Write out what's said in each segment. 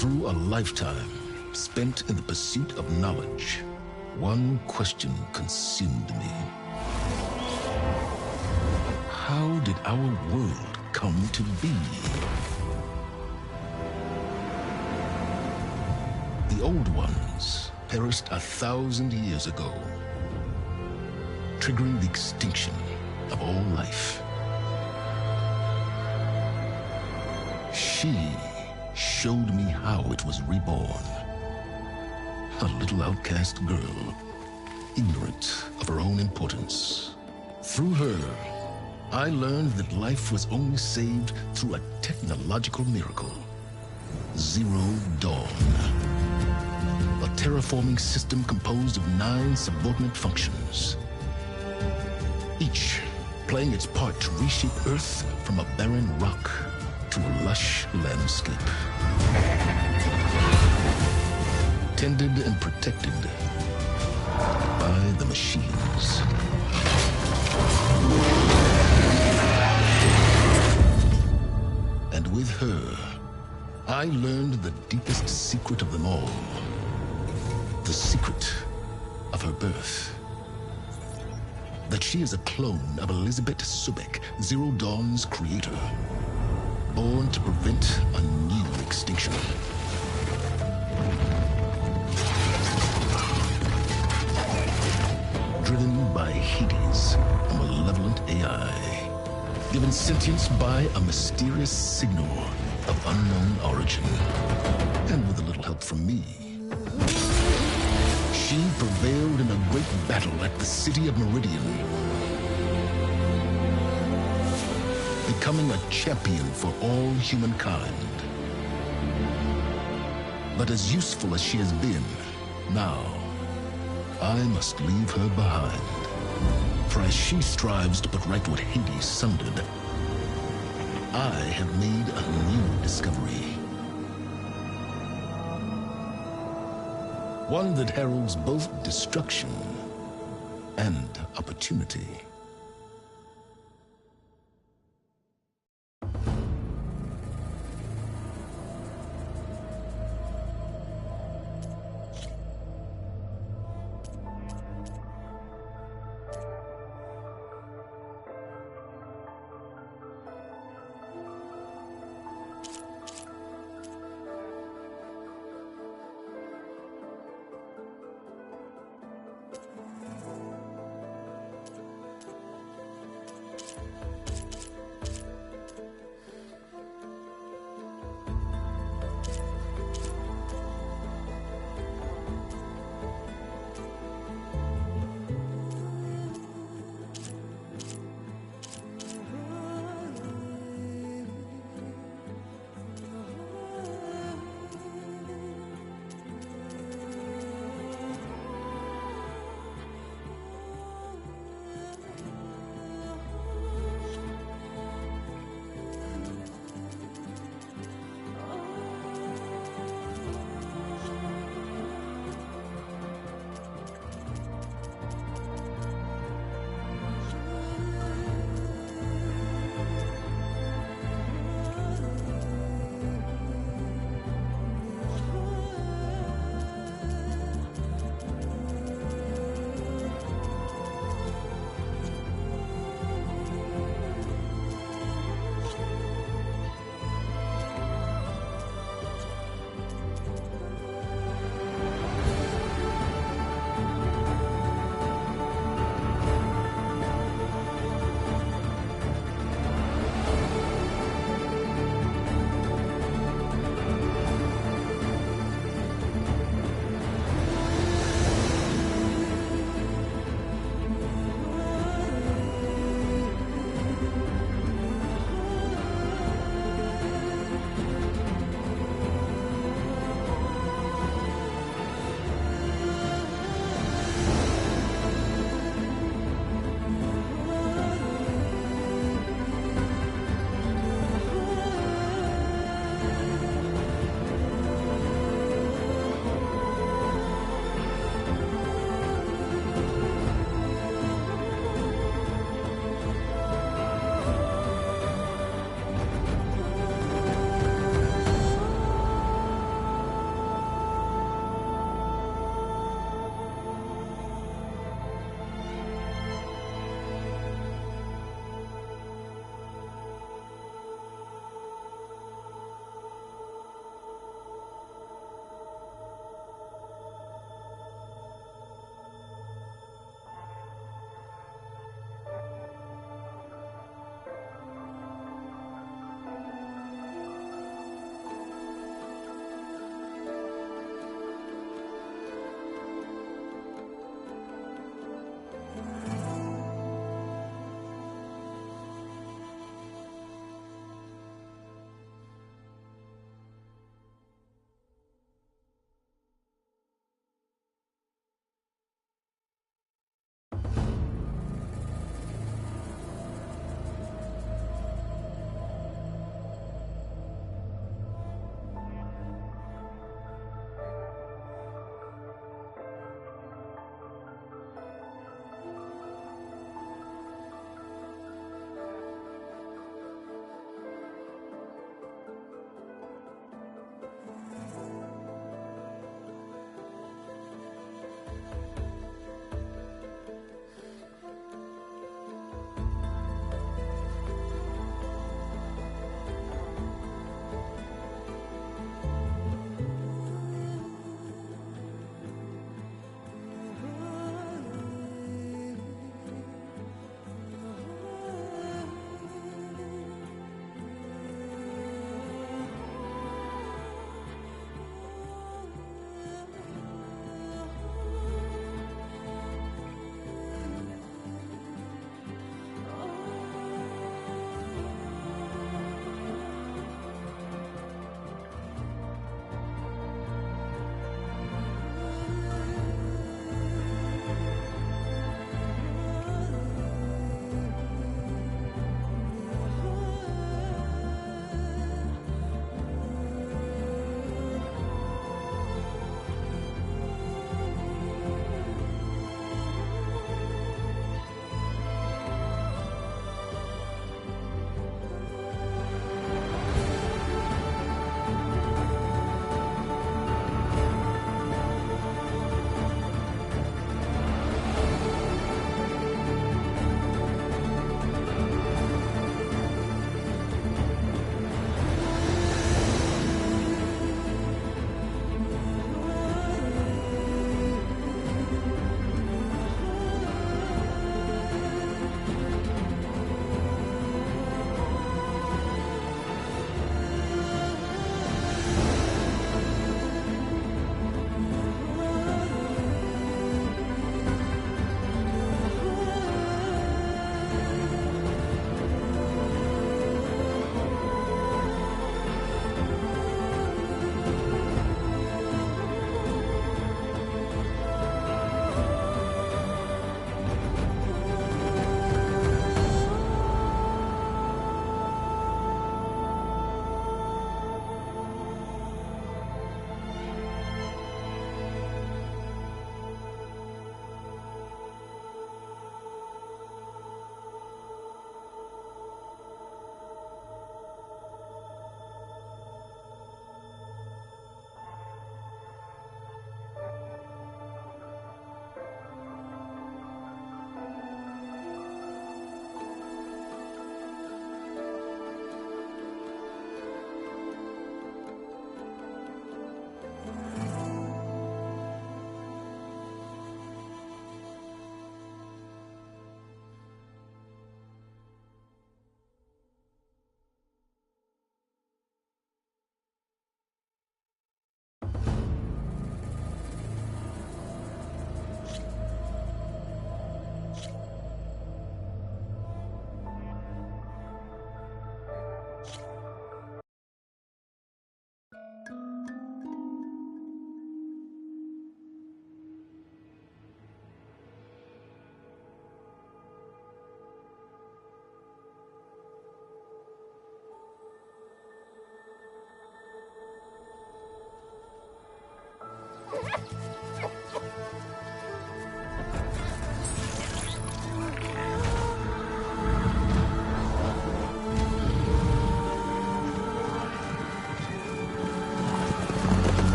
Through a lifetime spent in the pursuit of knowledge, one question consumed me. How did our world come to be? The old ones perished 1,000 years ago, triggering the extinction of all life. She showed me how it was reborn. A little outcast girl, ignorant of her own importance. Through her, I learned that life was only saved through a technological miracle. Zero Dawn. A terraforming system composed of 9 subordinate functions, each playing its part to reshape Earth from a barren rock to a lush landscape. Tended and protected by the machines. And with her, I learned the deepest secret of them all. The secret of her birth. That she is a clone of Elizabeth Sobek, Zero Dawn's creator. Born to prevent a new extinction. Driven by Hades, a malevolent AI. Given sentience by a mysterious signal of unknown origin. And with a little help from me, she prevailed in a great battle at the city of Meridian, becoming a champion for all humankind. But as useful as she has been, now I must leave her behind. For as she strives to put right what Hades sundered, I have made a new discovery. One that heralds both destruction and opportunity.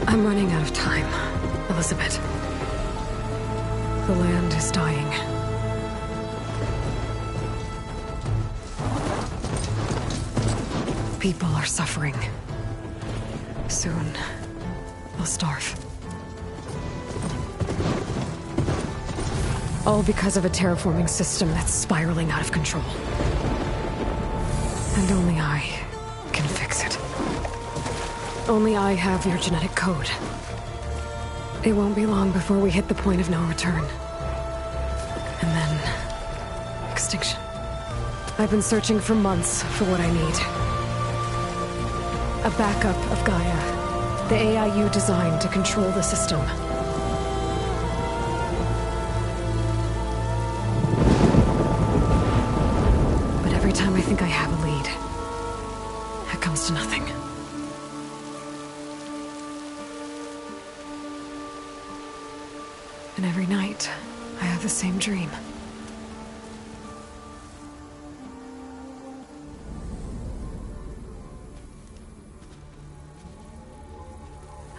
I'm running out of time, Elizabeth. The land is dying. People are suffering. Soon, they'll starve. All because of a terraforming system that's spiraling out of control. And only I can fix it. Only I have your genetic code. It won't be long before we hit the point of no return. And then... extinction. I've been searching for months for what I need. A backup of Gaia. The AI you designed to control the system. But every time I think I have a lead, it comes to nothing. And every night, I have the same dream.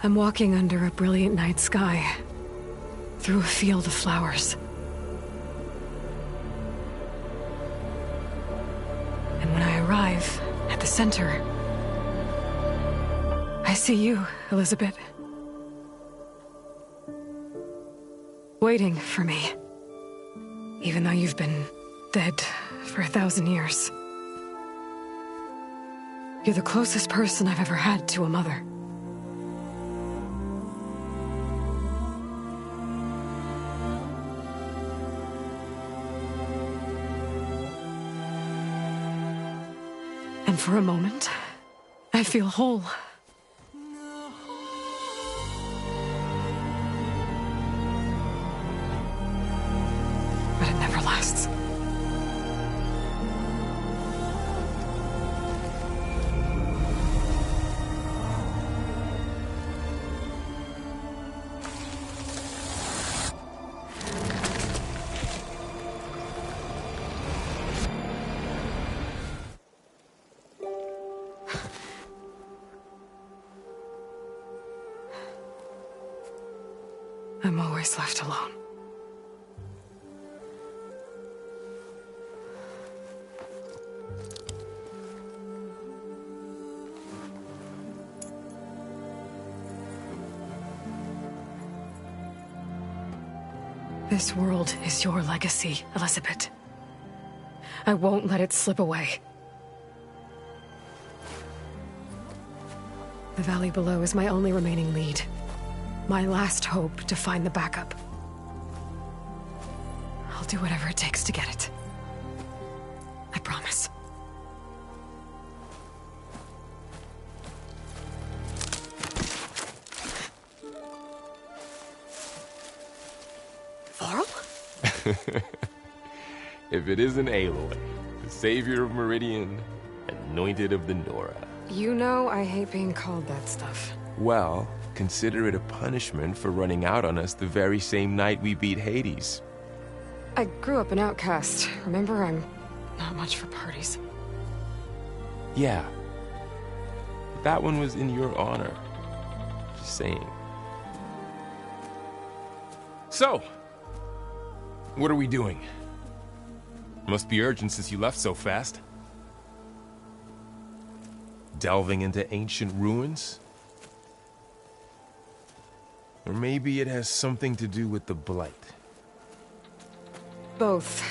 I'm walking under a brilliant night sky, through a field of flowers. And when I arrive at the center, I see you, Elizabeth. Waiting for me. Even though you've been dead for 1,000 years. You're the closest person I've ever had to a mother. And for a moment, I feel whole. But it never lasts. I'm always left alone. This world is your legacy, Elizabeth. I won't let it slip away. The valley below is my only remaining lead. My last hope to find the backup. I'll do whatever it takes to get it. I promise. Varl? If it isn't Aloy, the savior of Meridian, anointed of the Nora. You know I hate being called that stuff. Well, consider it a punishment for running out on us the very same night we beat Hades. I grew up an outcast. Remember, I'm not much for parties. Yeah. That one was in your honor. Just saying. So, what are we doing? Must be urgent since you left so fast. Delving into ancient ruins? Or maybe it has something to do with the Blight. Both,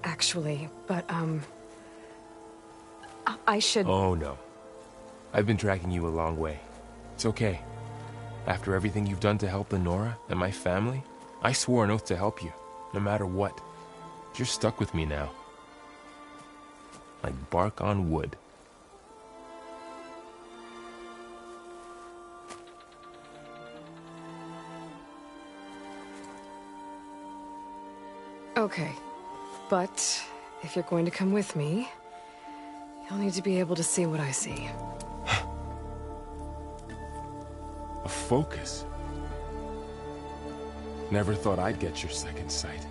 actually, but, I should... Oh, no. I've been tracking you a long way. It's okay. After everything you've done to help the Nora and my family, I swore an oath to help you, no matter what. You're stuck with me now. Like bark on wood. Okay, but if you're going to come with me, you'll need to be able to see what I see. A focus? Never thought I'd get your second sight.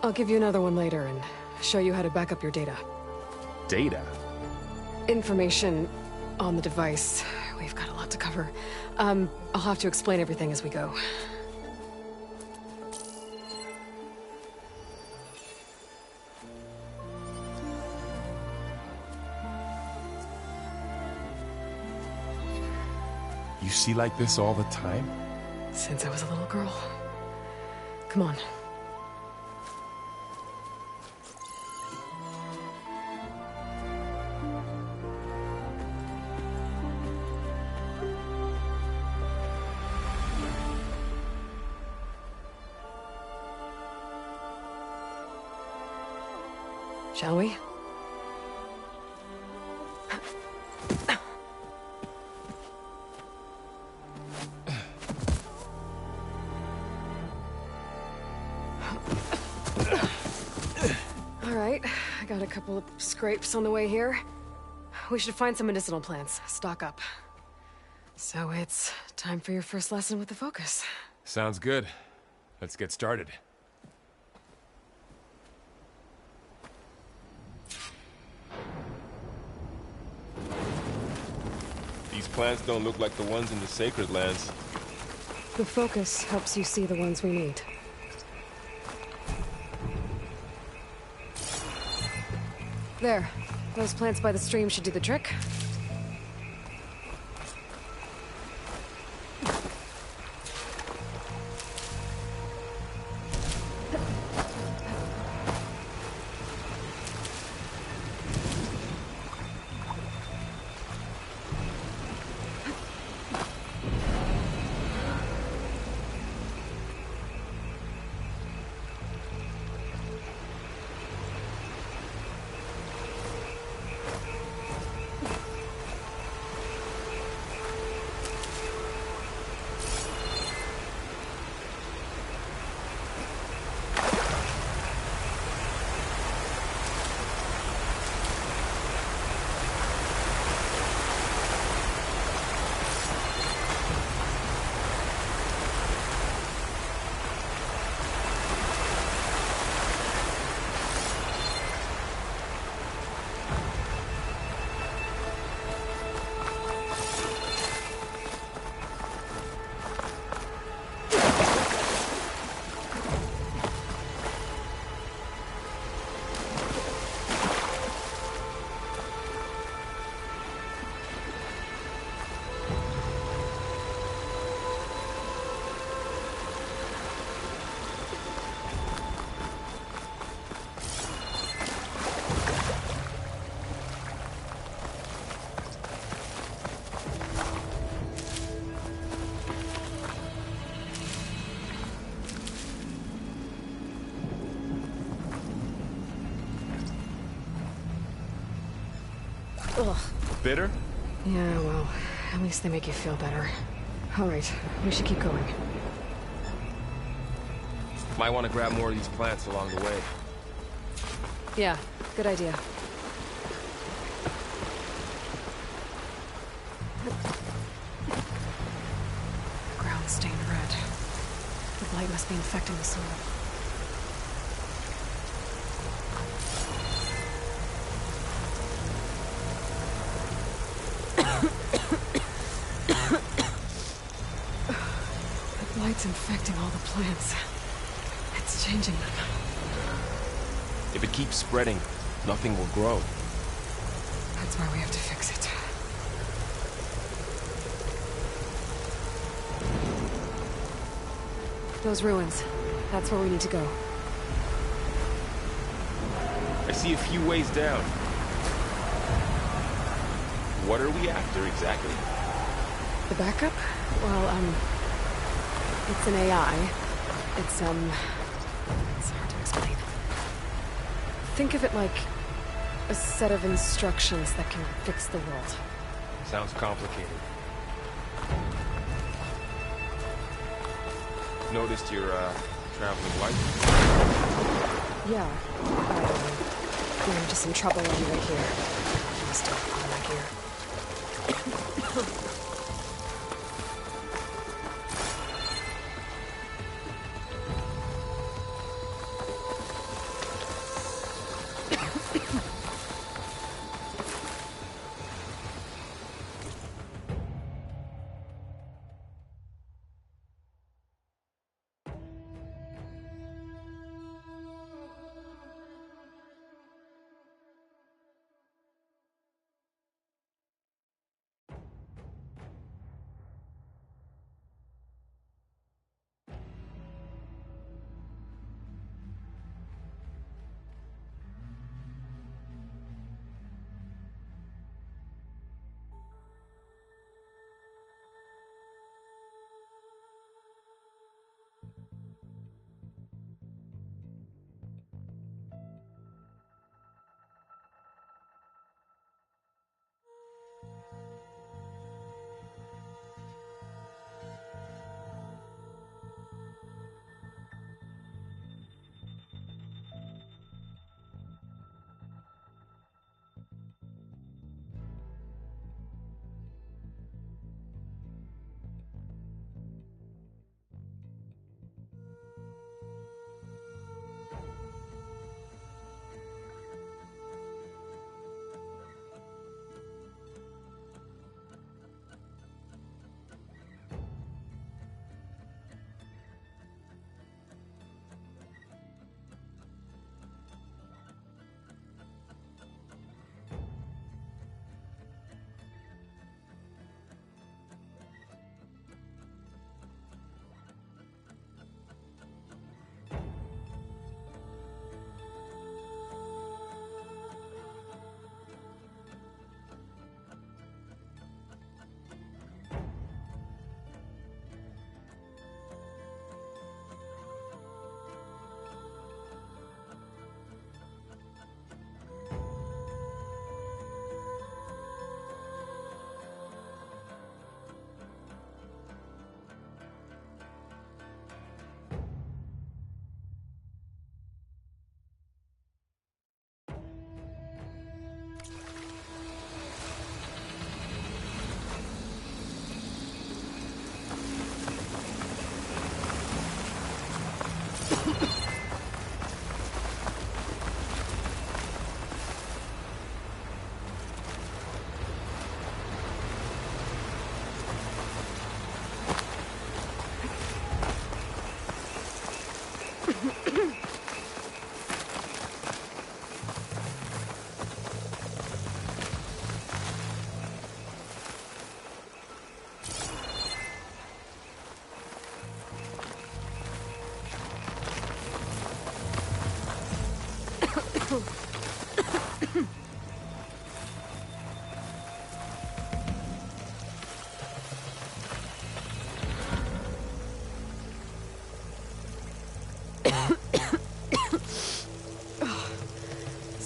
I'll give you another one later and show you how to back up your data. Data? Information on the device we've got a lot to cover. I'll have to explain everything as we go. You see like this all the time? Since I was a little girl. Come on. Shall we? All right, I got a couple of scrapes on the way here. We should find some medicinal plants, stock up. So it's time for your first lesson with the Focus. Sounds good. Let's get started. These plants don't look like the ones in the Sacred Lands. The Focus helps you see the ones we need. There. Those plants by the stream should do the trick. Ugh. Bitter? Yeah, well, at least they make you feel better. All right, we should keep going. Might want to grab more of these plants along the way. Yeah, good idea. Ground stained red. The blight must be infecting the soil. The blight's infecting all the plants. It's changing them. If it keeps spreading, nothing will grow. That's why we have to fix it. Those ruins. That's where we need to go. I see a few ways down. What are we after exactly? The backup? Well, it's an AI. It's hard to explain. Think of it like a set of instructions that can fix the world. Sounds complicated. Noticed you're, traveling light. Yeah. I ran into some trouble on the way here. Must have all my gear.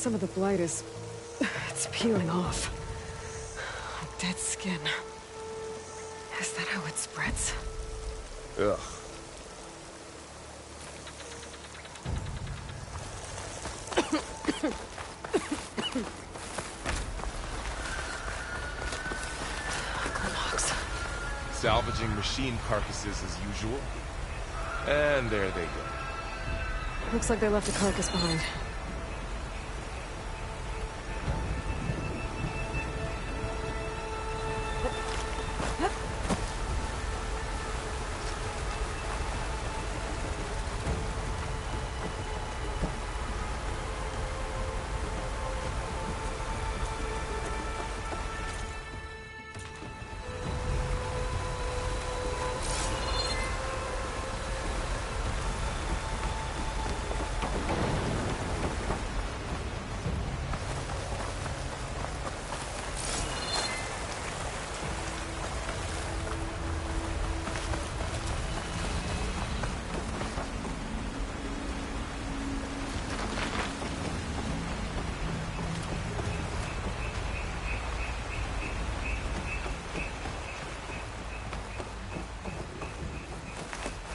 Some of the blight is... it's peeling off. Like dead skin. Is that how it spreads? Ugh. Salvaging machine carcasses as usual. And there they go. Looks like they left a carcass behind.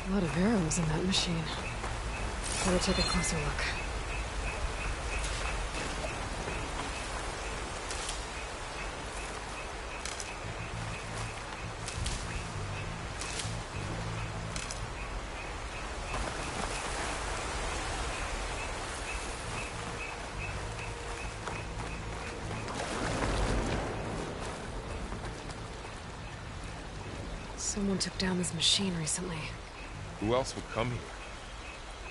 A lot of arrows in that machine. Better take a closer look. Someone took down this machine recently. Who else would come here?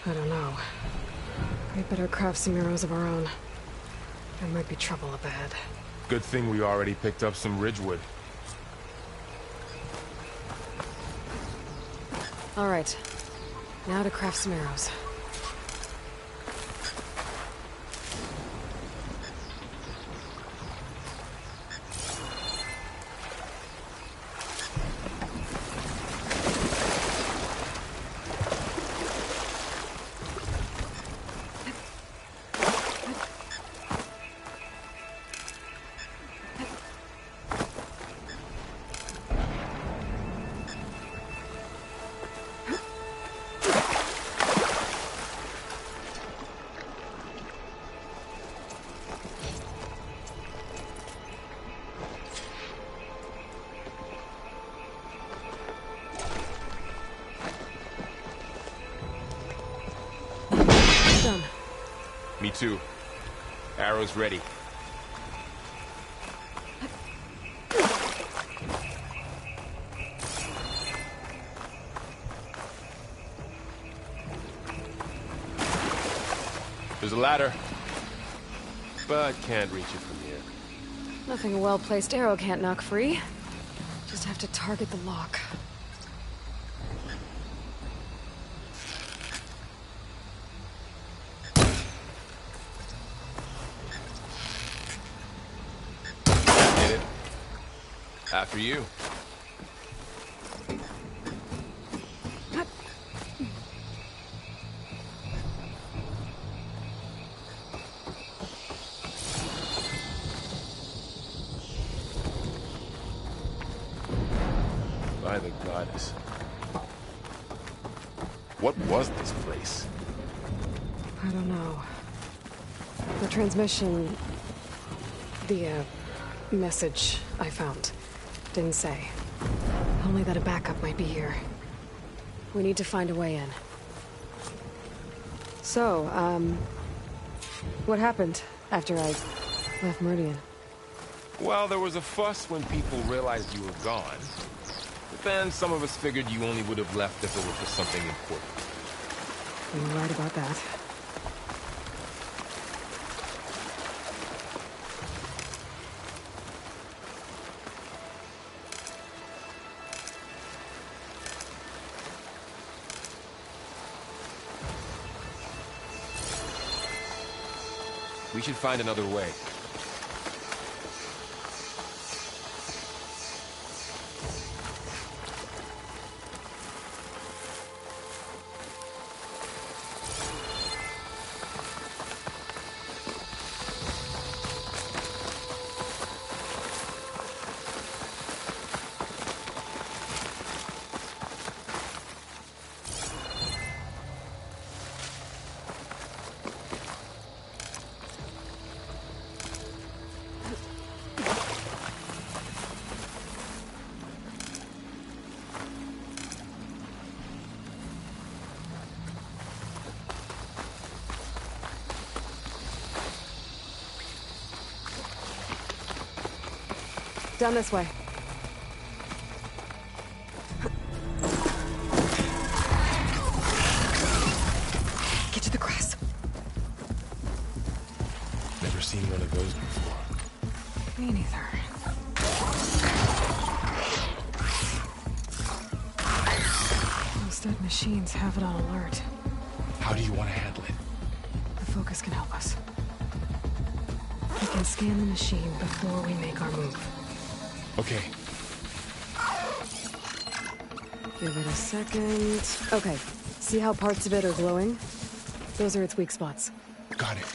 I don't know. We'd better craft some arrows of our own. There might be trouble up ahead. Good thing we already picked up some Ridgewood. All right. Now to craft some arrows. Done. Me too. Arrows ready. There's a ladder, but can't reach it from here. Nothing a well-placed arrow can't knock free. Just have to target the lock. Hit it. After you. By the goddess. What was this place? I don't know. The transmission... The, message I found didn't say. Only that a backup might be here. We need to find a way in. So, what happened after I left Meridian? Well, there was a fuss when people realized you were gone. But then some of us figured you only would have left if it were for something important. You're right about that. We should find another way. Down this way. Get to the grass. Never seen one of those before. Me neither. Those dead machines have it on alert. How do you want to handle it? The focus can help us. We can scan the machine before we make our move. Okay. Give it a second. Okay. See how parts of it are glowing? Those are its weak spots. Got it.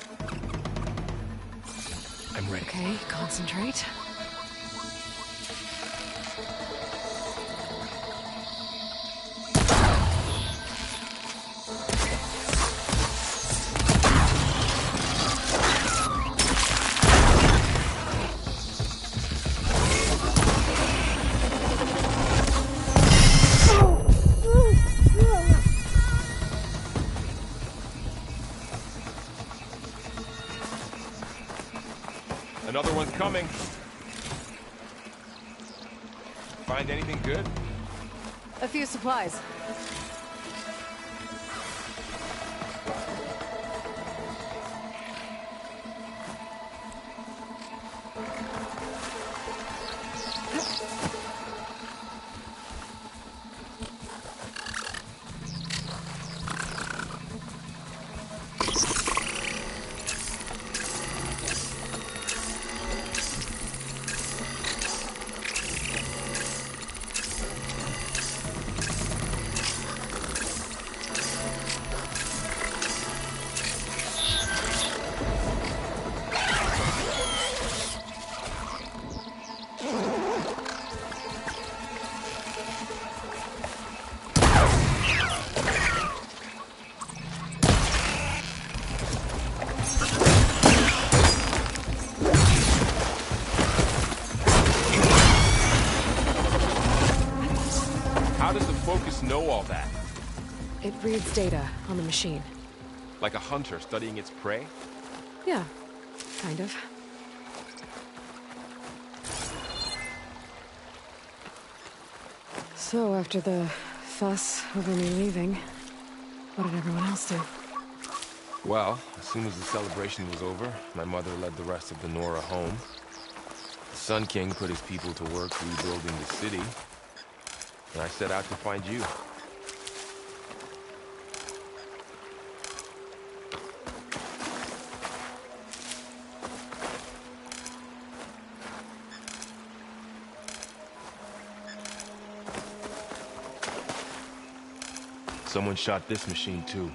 I'm ready. Okay, concentrate. Another one's coming. Find anything good? A few supplies. How does the focus know all that? It reads data on the machine. Like a hunter studying its prey? Yeah, kind of. So, after the fuss over me leaving, what did everyone else do? Well, as soon as the celebration was over, my mother led the rest of the Nora home. The Sun King put his people to work rebuilding the city, and I set out to find you. Someone shot this machine too.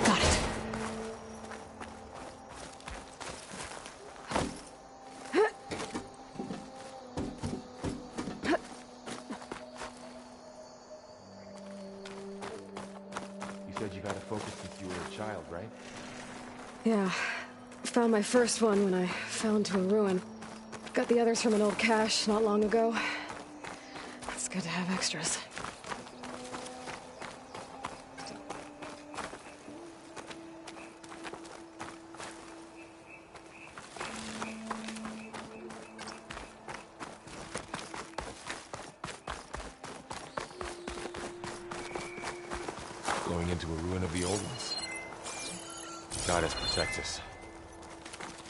Got it. You said you've had a focus since you were a child, right? Yeah. Found my first one when I fell into a ruin. Got the others from an old cache not long ago. It's good to have extras. Going into a ruin of the old ones. God has protect us.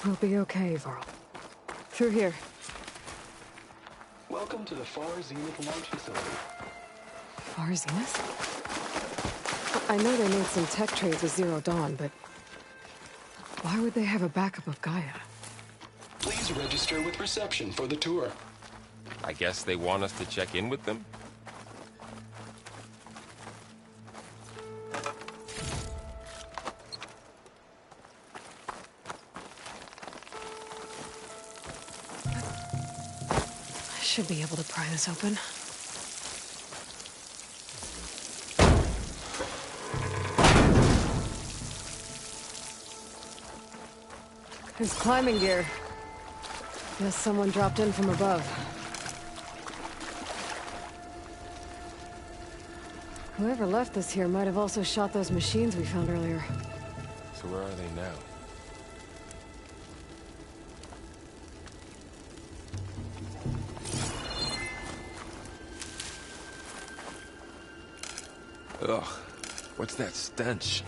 We'll be okay, Varl. Through here. Welcome to the Far Zenith launch facility. Far Zenith? I know they made some tech trades with Zero Dawn, but why would they have a backup of Gaia? Please register with reception for the tour. I guess they want us to check in with them? I should be able to pry this open. His climbing gear. Guess someone dropped in from above. Whoever left this here might have also shot those machines we found earlier. So where are they now? Ugh, what's that stench?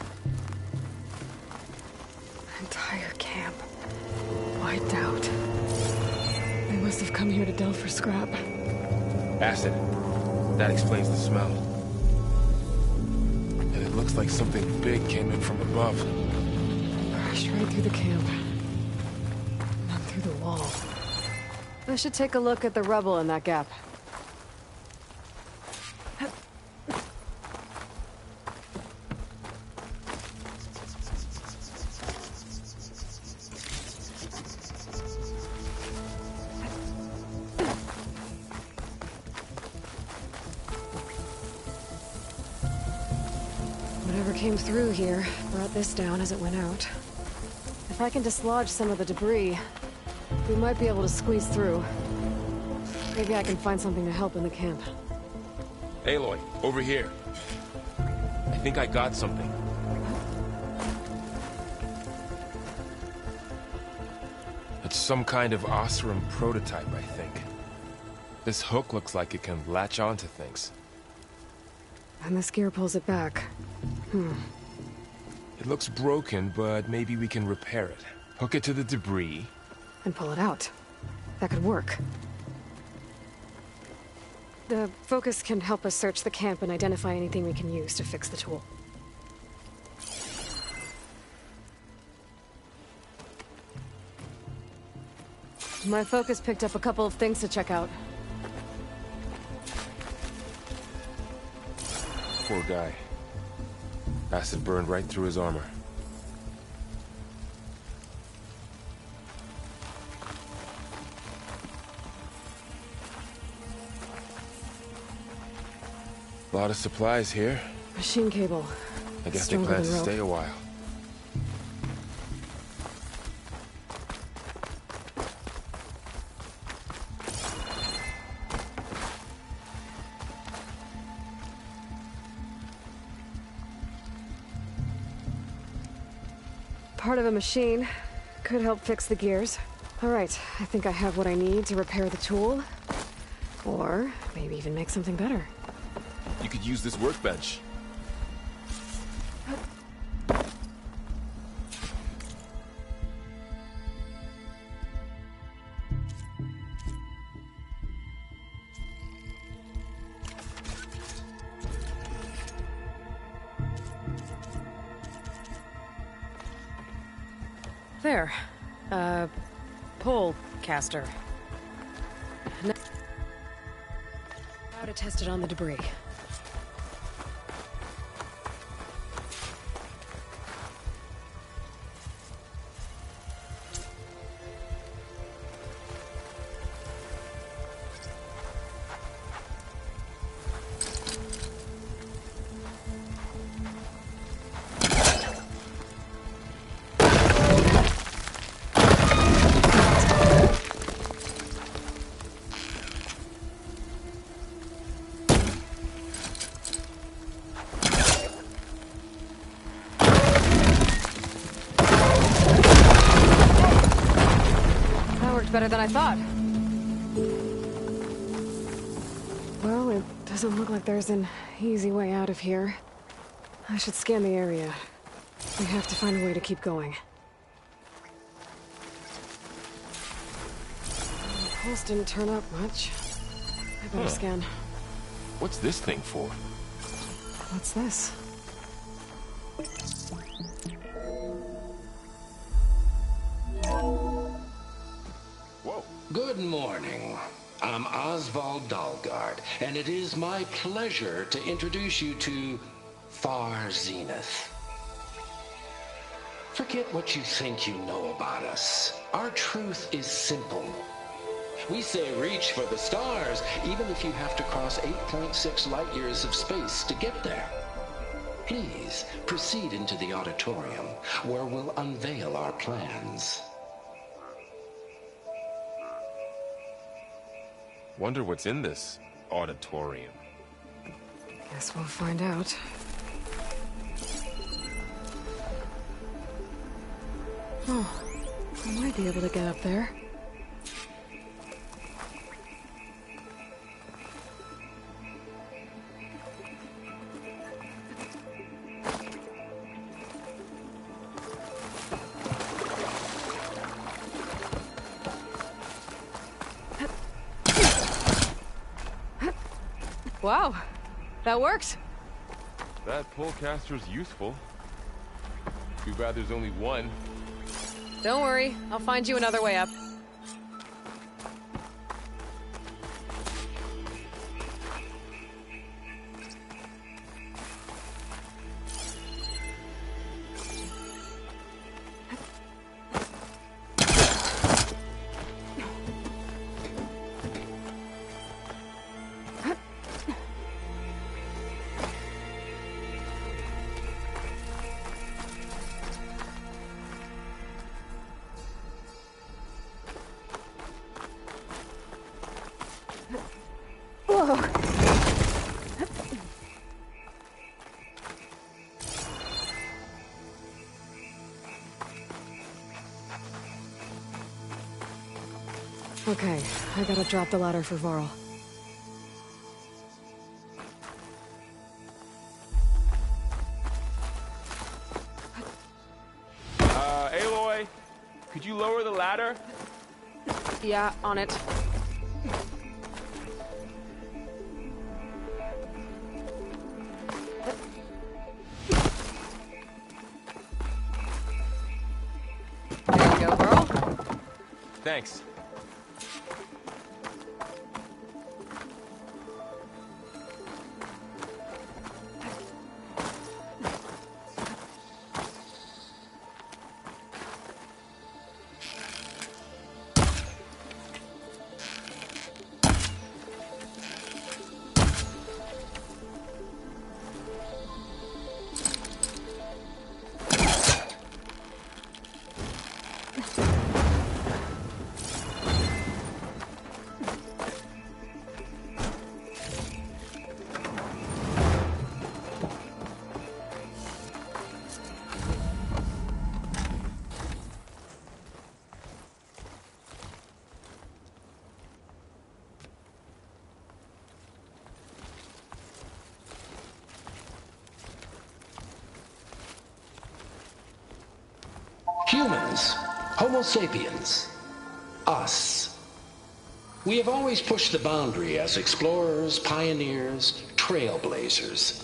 Entire camp wiped out. They must have come here to delve for scrap. Acid. That explains the smell. And it looks like something big came in from above. Rushed right through the camp. Not through the wall. I should take a look at the rubble in that gap. Whatever came through here brought this down as it went out. If I can dislodge some of the debris, we might be able to squeeze through. Maybe I can find something to help in the camp. Aloy, over here. I think I got something. It's some kind of Oseram prototype, I think. This hook looks like it can latch onto things. And this gear pulls it back. It looks broken, but maybe we can repair it. Hook it to the debris. And pull it out. That could work. The focus can help us search the camp and identify anything we can use to fix the tool. My focus picked up a couple of things to check out. Poor guy. Acid burned right through his armor. A lot of supplies here. Machine cable. I guess they plan to stay a while. Part of a machine. Could help fix the gears. Alright, I think I have what I need to repair the tool. Or maybe even make something better. You could use this workbench. There. Pole caster. Now to test it on the debris. Better than I thought. Well, it doesn't look like there's an easy way out of here. I should scan the area. We have to find a way to keep going. The pulse didn't turn up much. I better scan. What's this thing for? What's this? Good morning. I'm Oswald Dalgard, and it is my pleasure to introduce you to Far Zenith. Forget what you think you know about us. Our truth is simple. We say reach for the stars, even if you have to cross 8.6 light years of space to get there. Please proceed into the auditorium, where we'll unveil our plans. Wonder what's in this auditorium. Guess we'll find out. Oh, I might be able to get up there. Wow, that works. That polecaster's useful. Too bad there's only one. Don't worry, I'll find you another way up. Okay, I gotta drop the ladder for Varl. Aloy, could you lower the ladder? Yeah, on it. There you go, Varl. Thanks. Humans, Homo sapiens, us. We have always pushed the boundary as explorers, pioneers, trailblazers.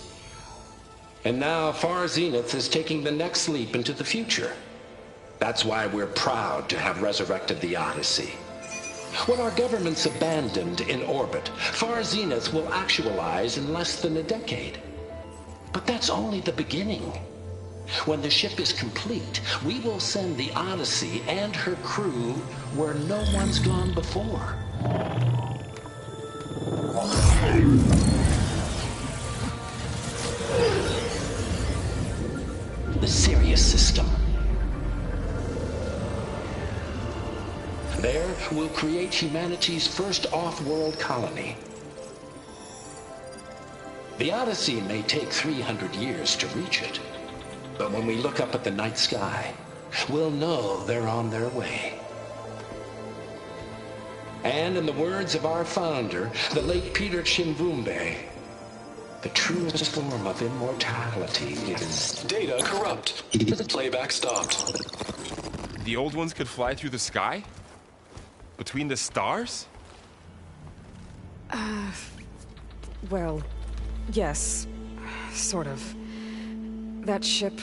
And now Far Zenith is taking the next leap into the future. That's why we're proud to have resurrected the Odyssey. When our government's abandoned in orbit, Far Zenith will actualize in less than a decade. But that's only the beginning. When the ship is complete, we will send the Odyssey and her crew where no one's gone before. The Sirius system. There, we'll create humanity's first off-world colony. The Odyssey may take 300 years to reach it. But when we look up at the night sky, we'll know they're on their way. And in the words of our founder, the late Peter Chimvumbe, the truest form of immortality is... Data corrupt. Playback stopped. The old ones could fly through the sky? Between the stars? Well, yes. Sort of. That ship,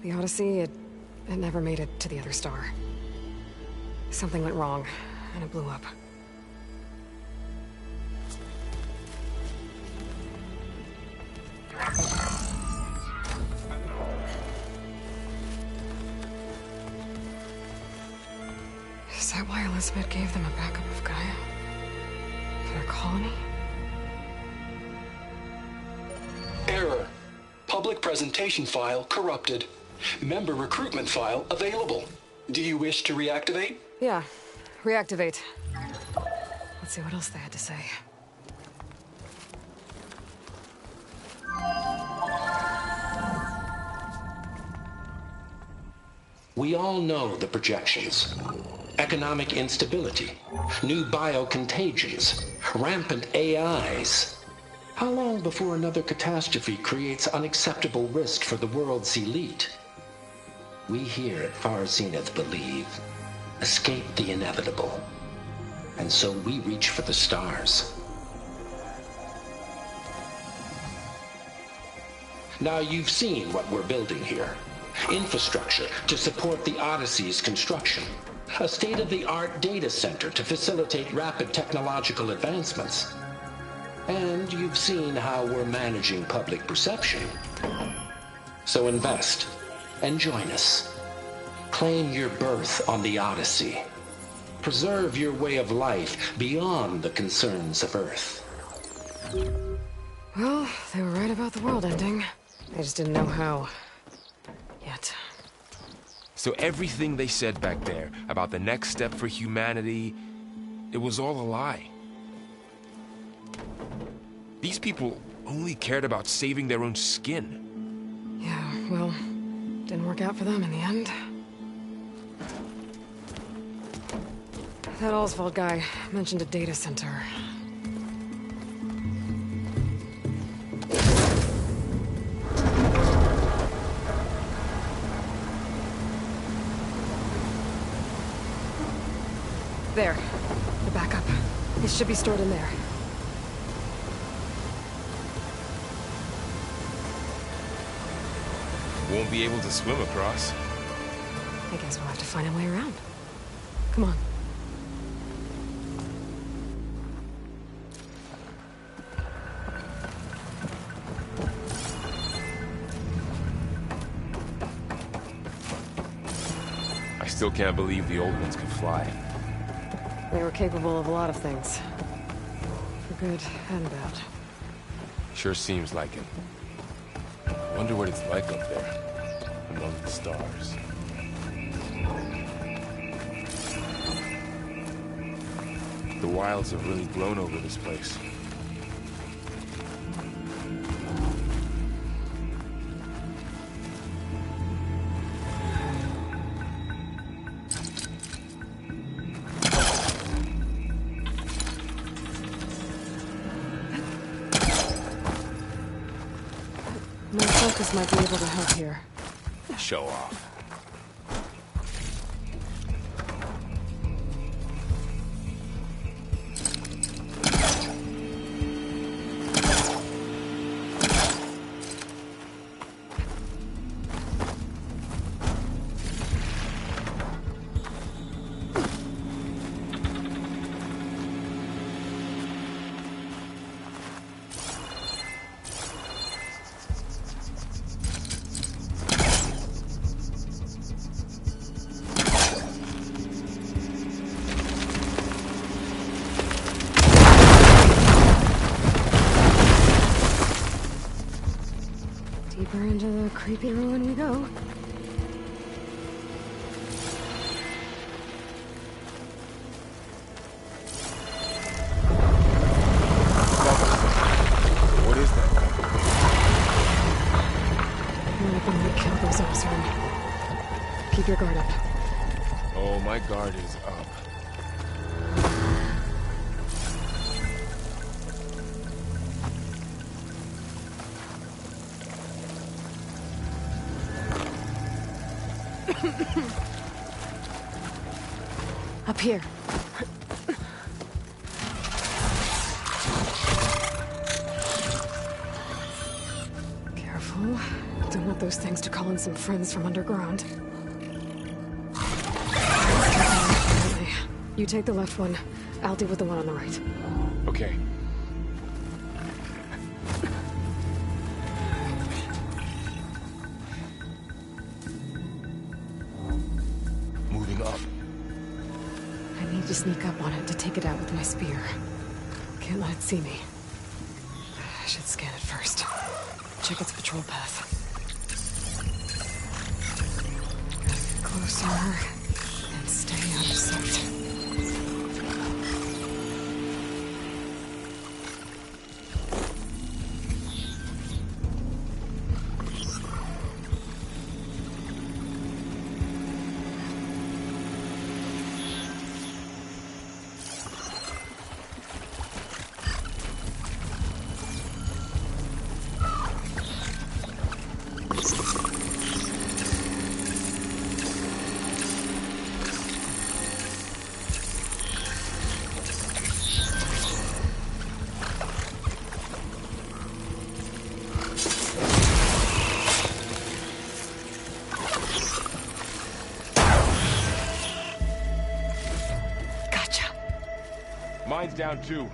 the Odyssey, it never made it to the other star. Something went wrong, and it blew up. Is that why Elizabeth gave them a backup of Gaia? For their colony? Error. Public presentation file corrupted. Member recruitment file available. Do you wish to reactivate? Yeah, reactivate. I'll Let's see what else they had to say. We all know the projections. Economic instability, new biocontagions, rampant AIs. How long before another catastrophe creates unacceptable risk for the world's elite? We here at Far Zenith believe, escape the inevitable. And so we reach for the stars. Now you've seen what we're building here. Infrastructure to support the Odyssey's construction. A state-of-the-art data center to facilitate rapid technological advancements. And you've seen how we're managing public perception. So invest and join us. Claim your berth on the Odyssey. Preserve your way of life beyond the concerns of Earth. Well, they were right about the world ending. I just didn't know how. Yet. So everything they said back there about the next step for humanity, it was all a lie. These people only cared about saving their own skin. Yeah, well, didn't work out for them in the end. That Oswald guy mentioned a data center. There. The backup. It should be stored in there. Won't be able to swim across. I guess we'll have to find a way around. Come on. I still can't believe the old ones could fly. They were capable of a lot of things. For good and bad. Sure seems like it. Wonder what it's like up there, among the stars. The wilds have really grown over this place. My focus might be able to help here. Show off. Deeper into the creepy ruin we go. What is that? Weapon that killed those Oseram. Keep your guard up. Oh, my guard is up. Up here. Careful. Don't want those things to call in some friends from underground. You take the left one. I'll deal with the one on the right. Okay. Moving up. I need to sneak up on it to take it out with my spear. Can't let it see me. I should scan it first. Check its patrol path. Get closer and stay out of sight. shields down too.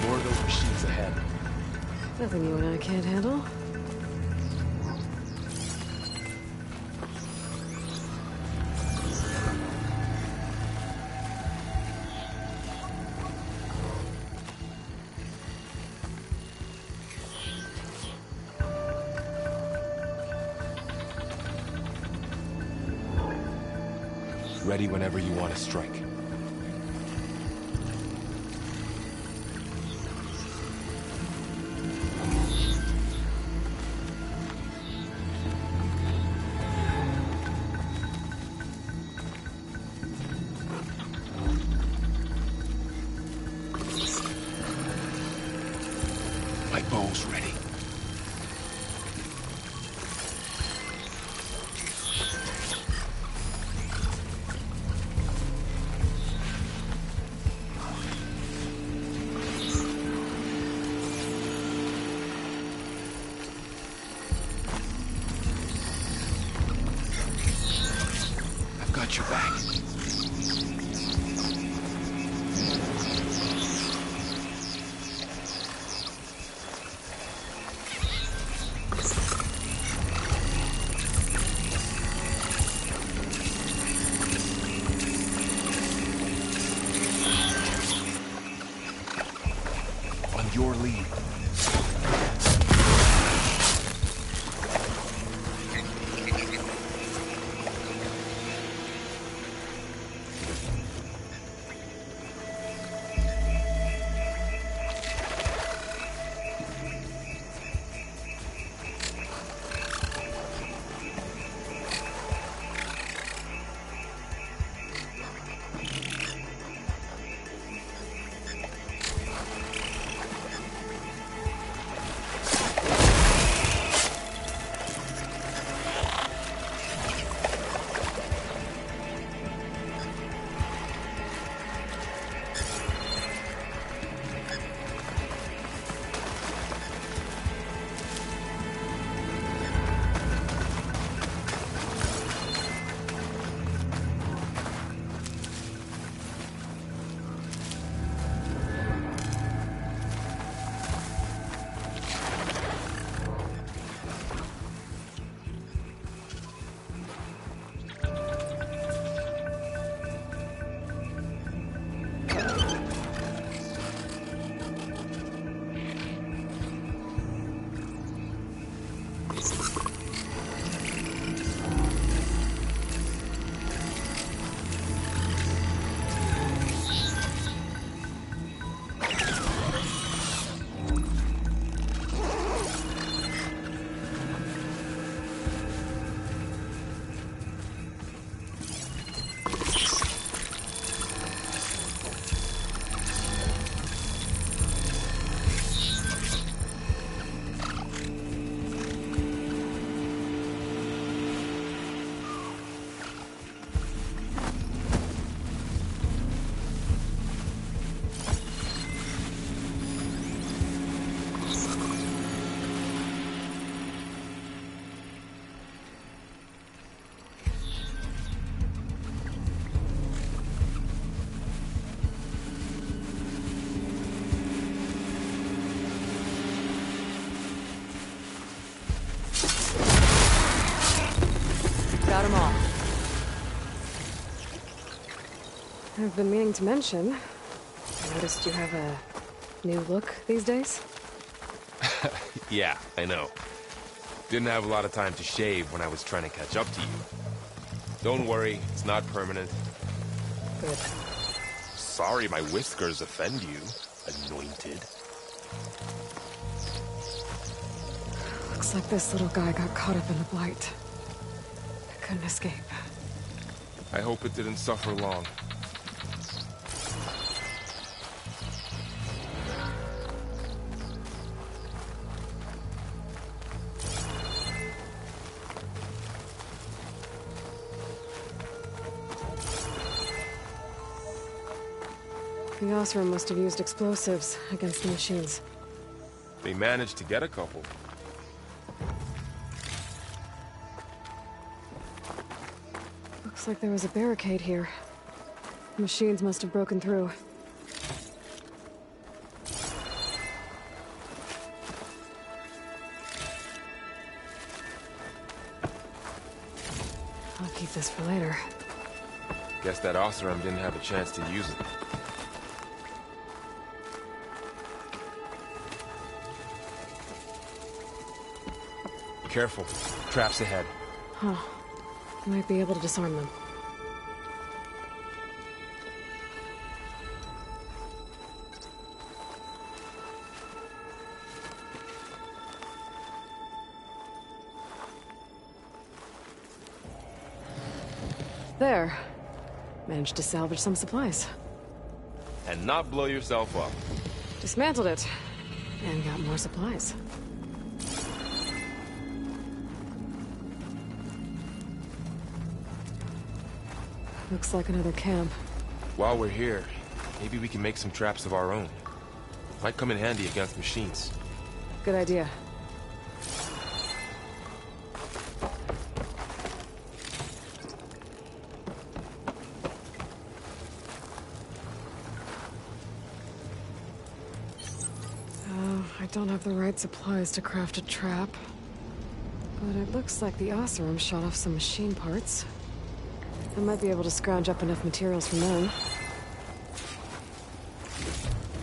More of those machines ahead. Nothing you and I can't handle. Ready whenever you want to strike. My bow's ready. I've got your back. On your lead. Got them all. I've been meaning to mention. I noticed you have a new look these days. Yeah, I know. Didn't have a lot of time to shave when I was trying to catch up to you. Don't worry, it's not permanent. Good. Sorry my whiskers offend you, anointed. Looks like this little guy got caught up in the Blight. Couldn't escape. I hope it didn't suffer long. The Osram must have used explosives against the machines. They managed to get a couple. Looks like there was a barricade here. The machines must have broken through. I'll keep this for later. Guess that Oseram didn't have a chance to use it. Careful. Traps ahead. Huh. I might be able to disarm them. There. Managed to salvage some supplies. And not blow yourself up. Dismantled it. And got more supplies. Looks like another camp. While we're here, maybe we can make some traps of our own. Might come in handy against machines. Good idea. I don't have the right supplies to craft a trap. But it looks like the Oseram shot off some machine parts. I might be able to scrounge up enough materials from them.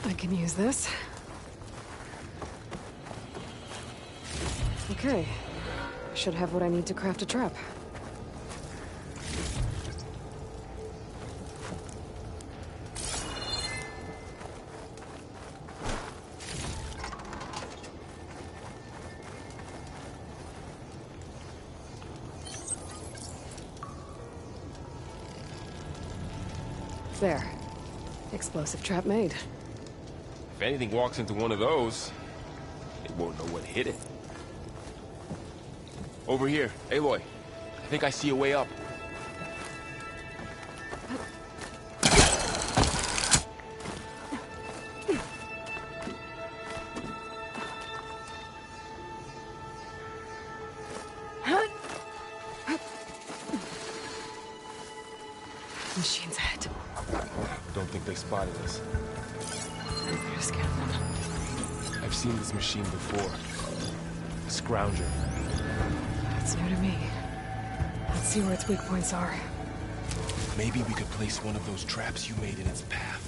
I can use this. Okay. I should have what I need to craft a trap. There. Explosive trap made. If anything walks into one of those, it won't know what hit it. Over here, Aloy. I think I see a way up. Machine's ahead. Don't think they spotted us. I'm here to scan them. I've seen this machine before. A scrounger. That's new to me. Let's see where its weak points are. Maybe we could place one of those traps you made in its path.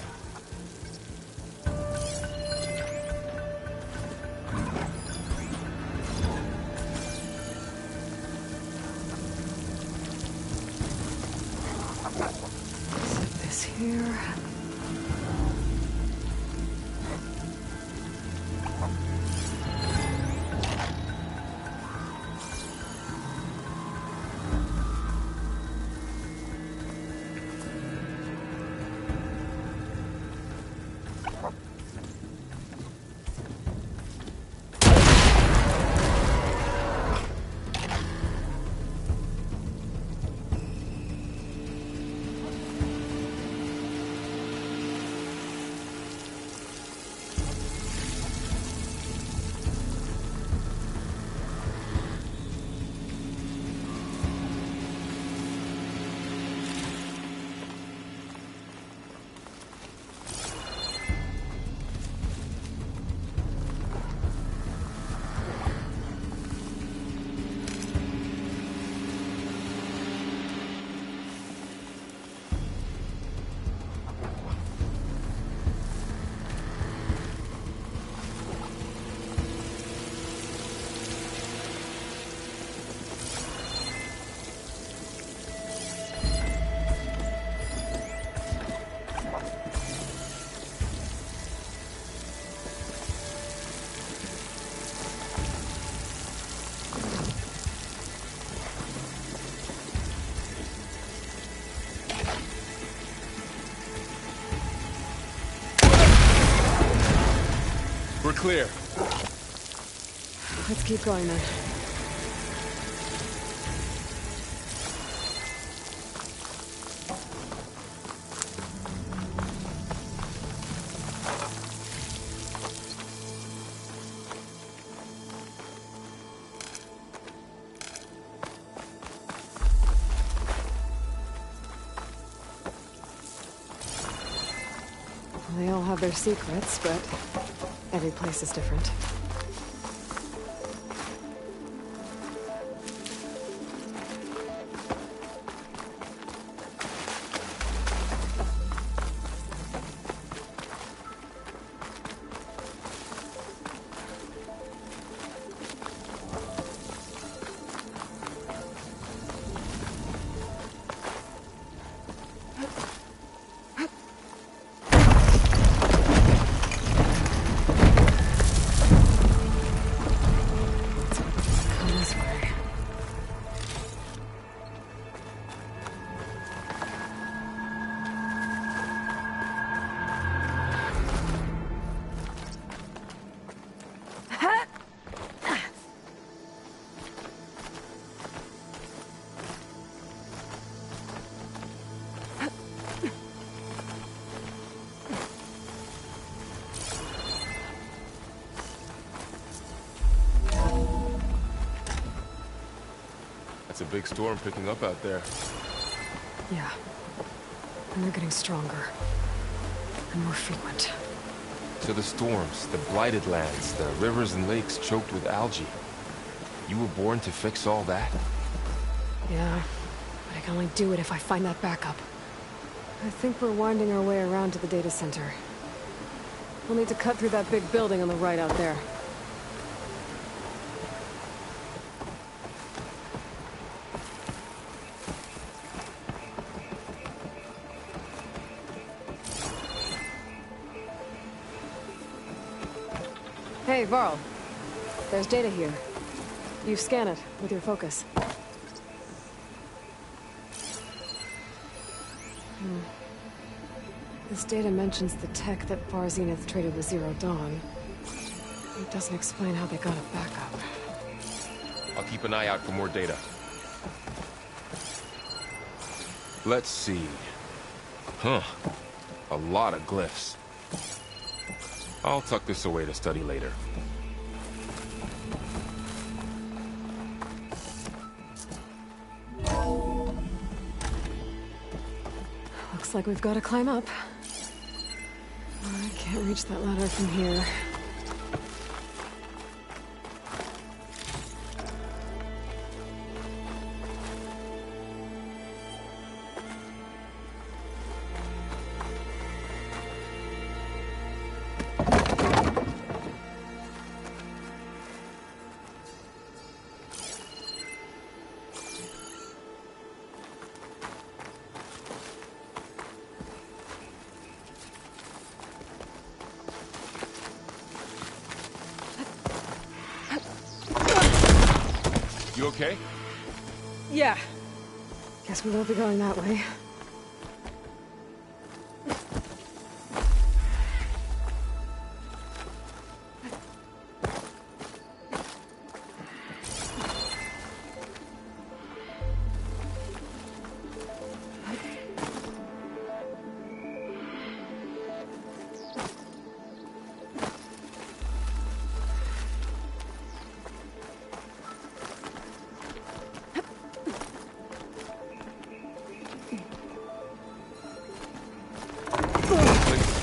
Set this here. We're clear. Let's keep going then. have their secrets, but every place is different. It's a big storm picking up out there. Yeah. And they're getting stronger. And more frequent. So the storms, the blighted lands, the rivers and lakes choked with algae. You were born to fix all that? Yeah. But I can only do it if I find that backup. I think we're winding our way around to the data center. We'll need to cut through that big building on the right out there. Hey, Varl. There's data here. You scan it with your focus. This data mentions the tech that Far Zenith traded with Zero Dawn. It doesn't explain how they got a backup. I'll keep an eye out for more data. Let's see. Huh. A lot of glyphs. I'll tuck this away to study later. Looks like we've got to climb up. I can't reach that ladder from here. You okay? Yeah. Guess we won't be going that way.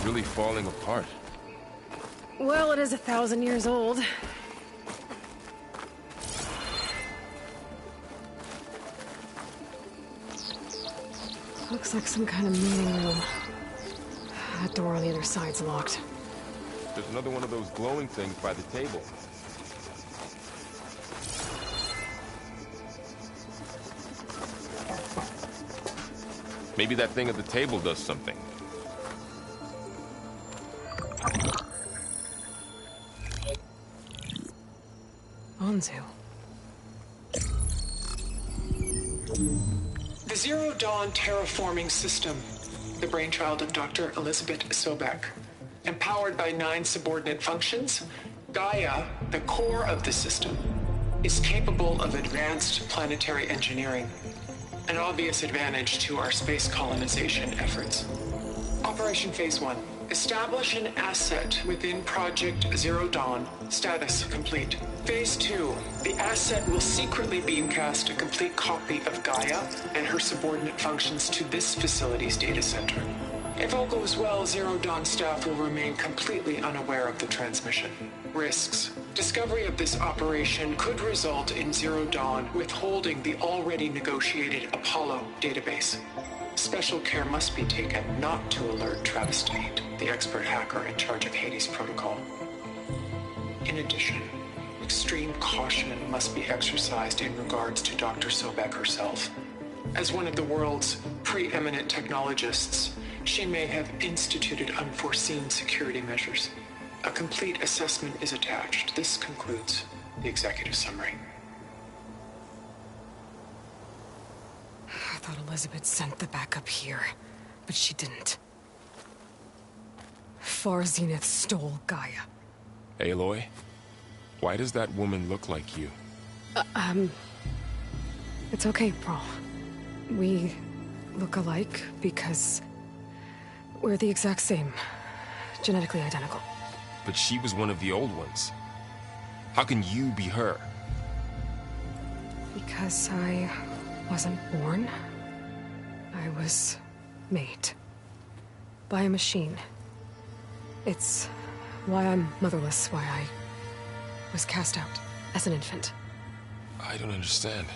Really falling apart. Well, it is 1,000 years old. Looks like some kind of meeting room. That door on the other side's locked. There's another one of those glowing things by the table. Maybe that thing at the table does something. Anzu. The Zero Dawn terraforming system, the brainchild of Dr. Elizabeth Sobek. Empowered by 9 subordinate functions, Gaia, the core of the system, is capable of advanced planetary engineering, an obvious advantage to our space colonization efforts. Operation Phase 1. Establish an asset within Project Zero Dawn. Status complete. Phase 2. The asset will secretly beamcast a complete copy of Gaia and her subordinate functions to this facility's data center. If all goes well, Zero Dawn staff will remain completely unaware of the transmission. Risks. Discovery of this operation could result in Zero Dawn withholding the already negotiated Apollo database. Special care must be taken not to alert Travis Tate, the expert hacker in charge of Hades Protocol. In addition, extreme caution must be exercised in regards to Dr. Sobek herself. As one of the world's preeminent technologists, she may have instituted unforeseen security measures. A complete assessment is attached. This concludes the executive summary. I thought Elizabeth sent the backup here, but she didn't. Far Zenith stole Gaia. Aloy, why does that woman look like you? It's okay, Paul. We look alike because we're the exact same. Genetically identical. But she was one of the old ones. How can you be her? Because I wasn't born. I was made. By a machine. It's why I'm motherless, why I was cast out as an infant. I don't understand.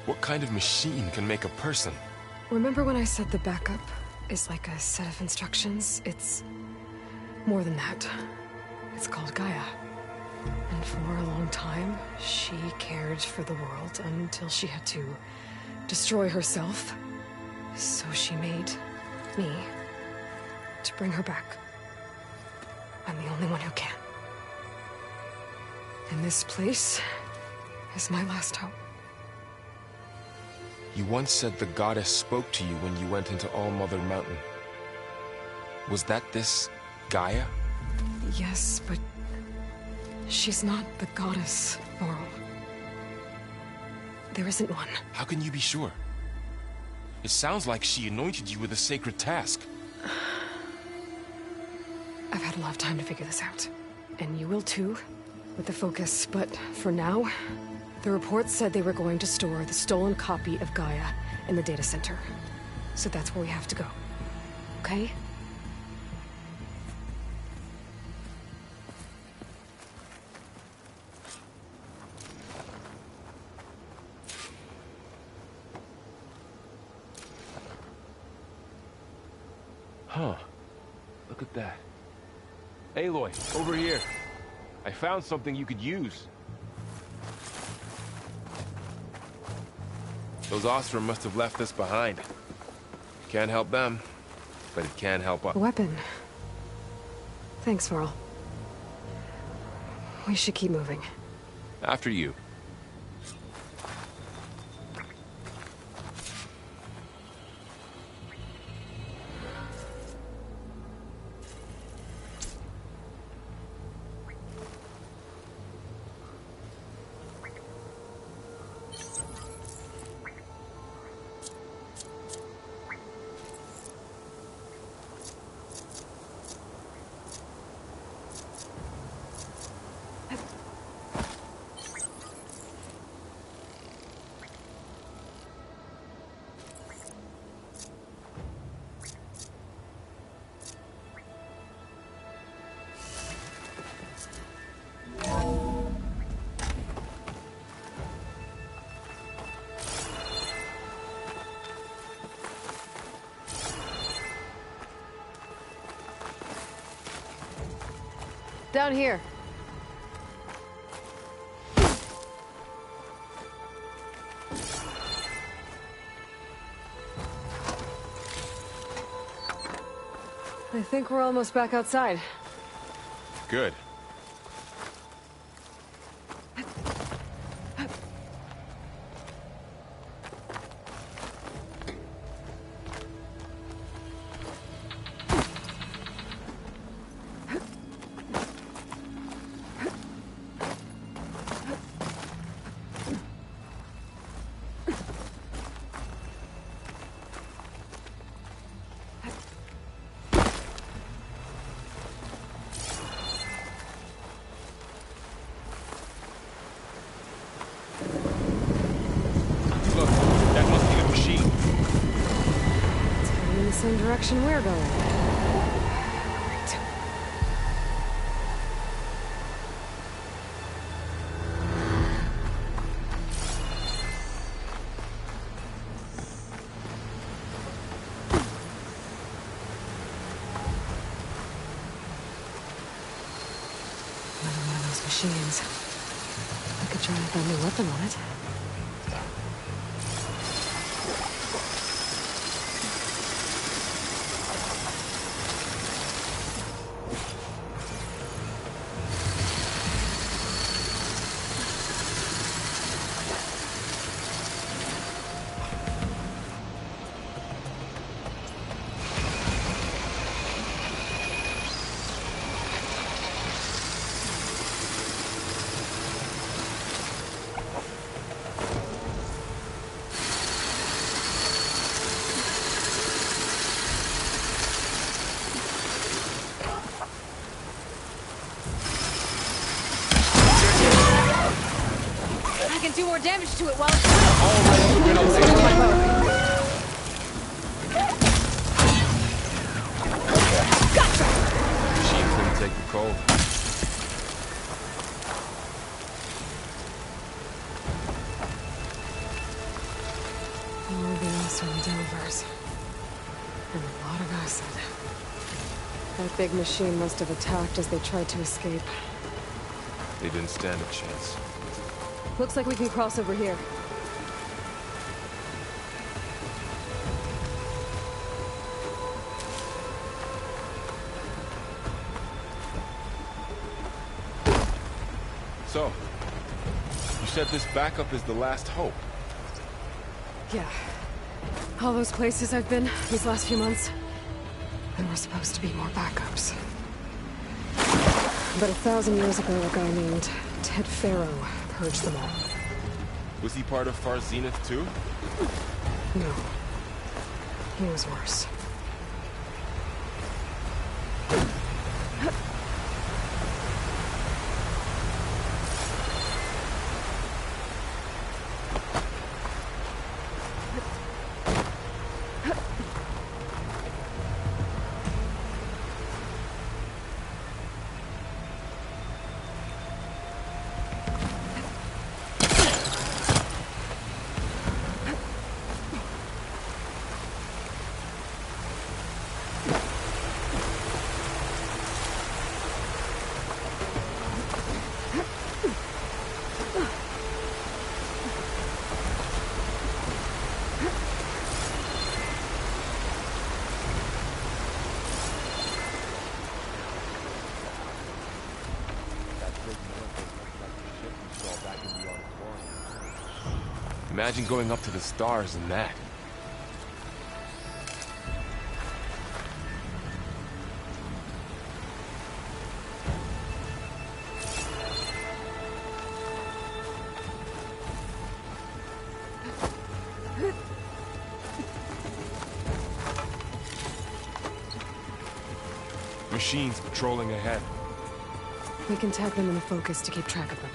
What kind of machine can make a person? Remember when I said the backup is like a set of instructions? It's more than that. It's called Gaia. And for a long time, she cared for the world until she had to destroy herself. So she made me to bring her back. I'm the only one who can. And this place is my last hope. You once said the goddess spoke to you when you went into All-Mother Mountain. Was that this Gaia? Yes, but she's not the goddess, Varl. There isn't one. How can you be sure? It sounds like she anointed you with a sacred task. I've had a lot of time to figure this out. And you will too, with the focus. But for now, the report said they were going to store the stolen copy of Gaia in the data center. So that's where we have to go. Okay? Huh. Look at that. Aloy, over here. I found something you could use. Those Ostrom must have left this behind. Can't help them, but it can help us. A weapon. Thanks, Varl. We should keep moving. After you. Down here. I think we're almost back outside. Good. direction we're going. Right. Another one of those machines. I could try a new weapon on it. Do more damage to it while it's Machines didn't take the cold. All the awesome Delvers. And a lot of acid. That big machine must have attacked as they tried to escape. They didn't stand a chance. Looks like we can cross over here. So, you said this backup is the last hope. Yeah. All those places I've been these last few months, there were supposed to be more backups. But 1,000 years ago, a guy named Ted Faro purged them all. Was he part of Far Zenith too? No. He was worse. Imagine going up to the stars in that. Machines patrolling ahead. We can tag them in the focus to keep track of them.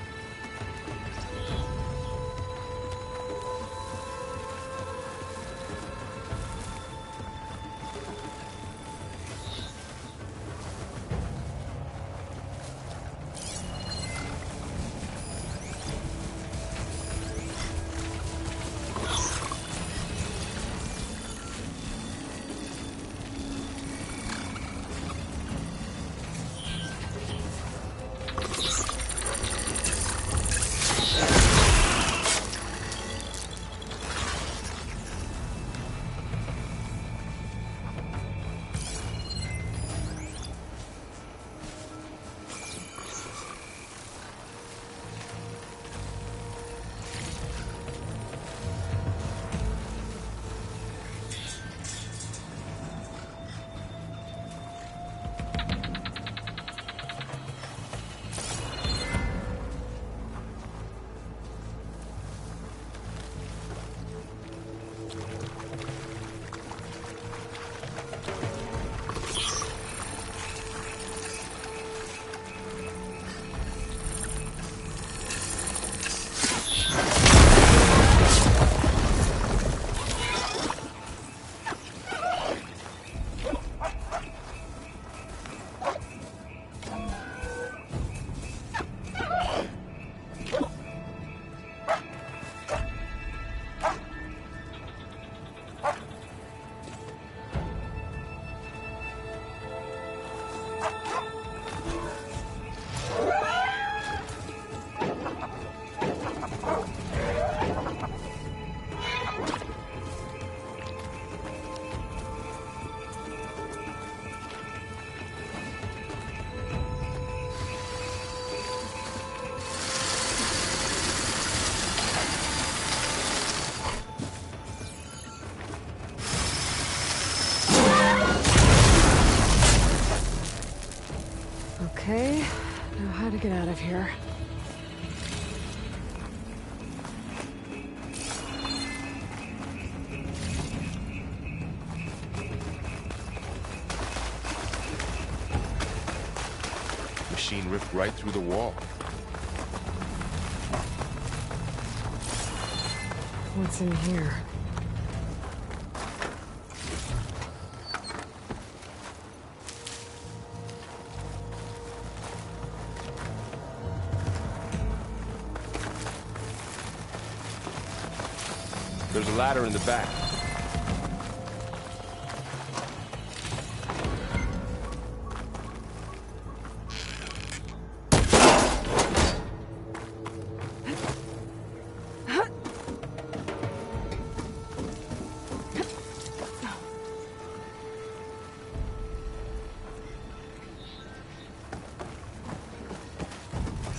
Now how to get out of here? Machine ripped right through the wall. What's in here? There's a ladder in the back.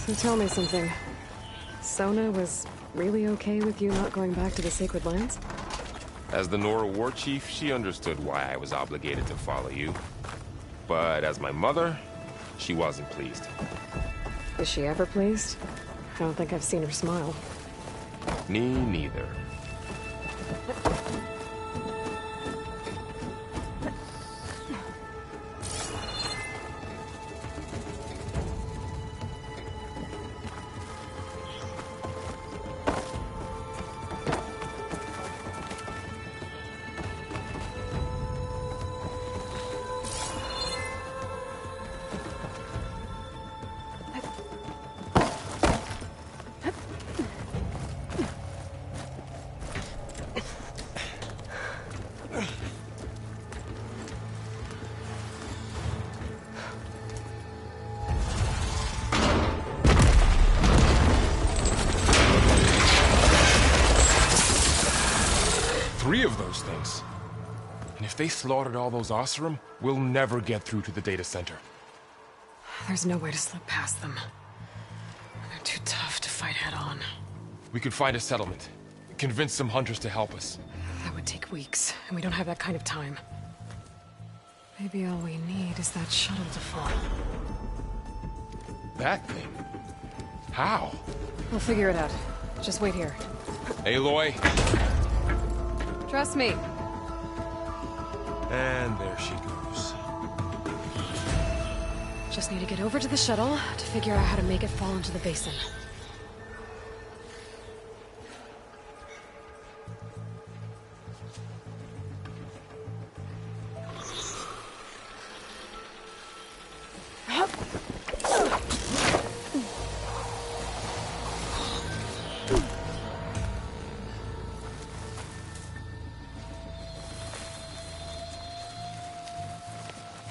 So tell me something. Sona was really okay with you not going back to the Sacred Lands? As the Nora war chief, she understood why I was obligated to follow you. But as my mother, she wasn't pleased. Is she ever pleased? I don't think I've seen her smile. Me neither. Three of those things. And if they slaughtered all those Oseram, we'll never get through to the data center. There's no way to slip past them. They're too tough to fight head-on. We could find a settlement. Convince some hunters to help us. That would take weeks, and we don't have that kind of time. Maybe all we need is that shuttle to fall. That thing? How? We'll figure it out. Just wait here. Aloy. Trust me. And there she goes. Just need to get over to the shuttle to figure out how to make it fall into the basin.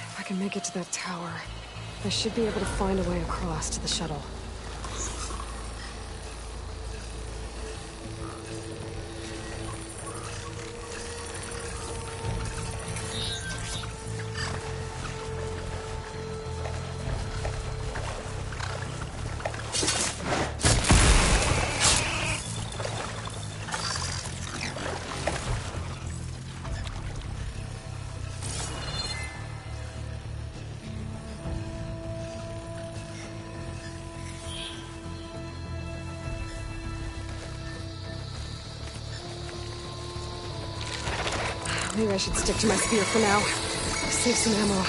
If I can make it to that tower, I should be able to find a way across to the shuttle. Maybe I should stick to my spear for now. Save some ammo.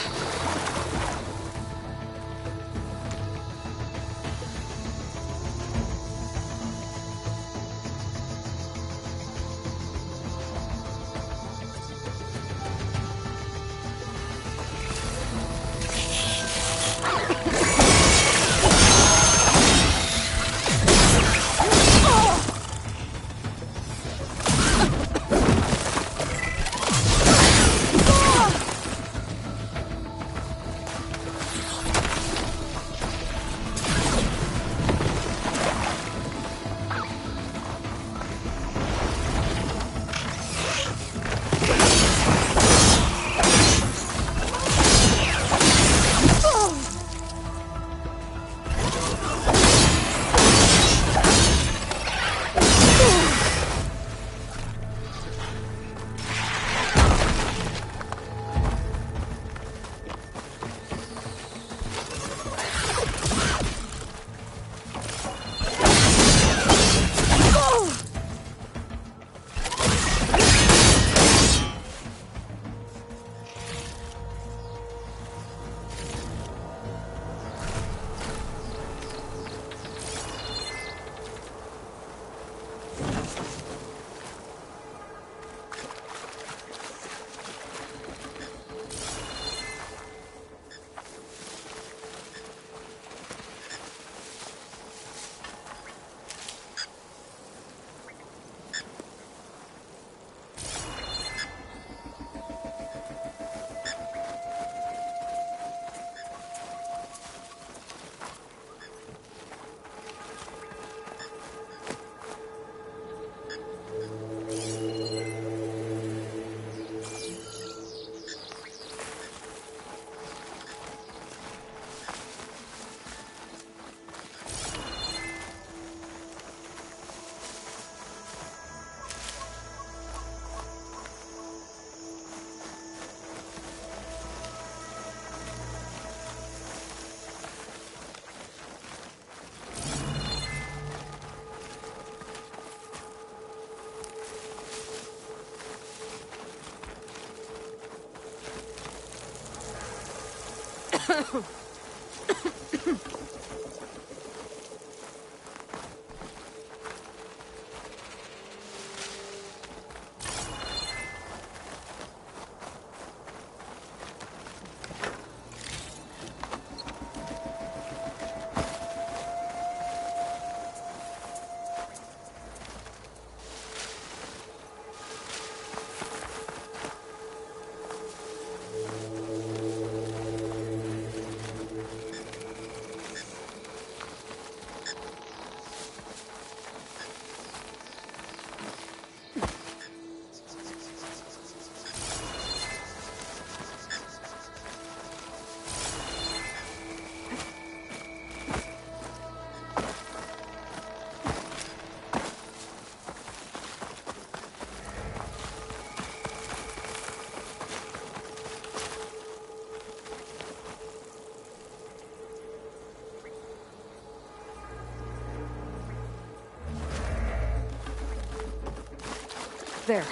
There.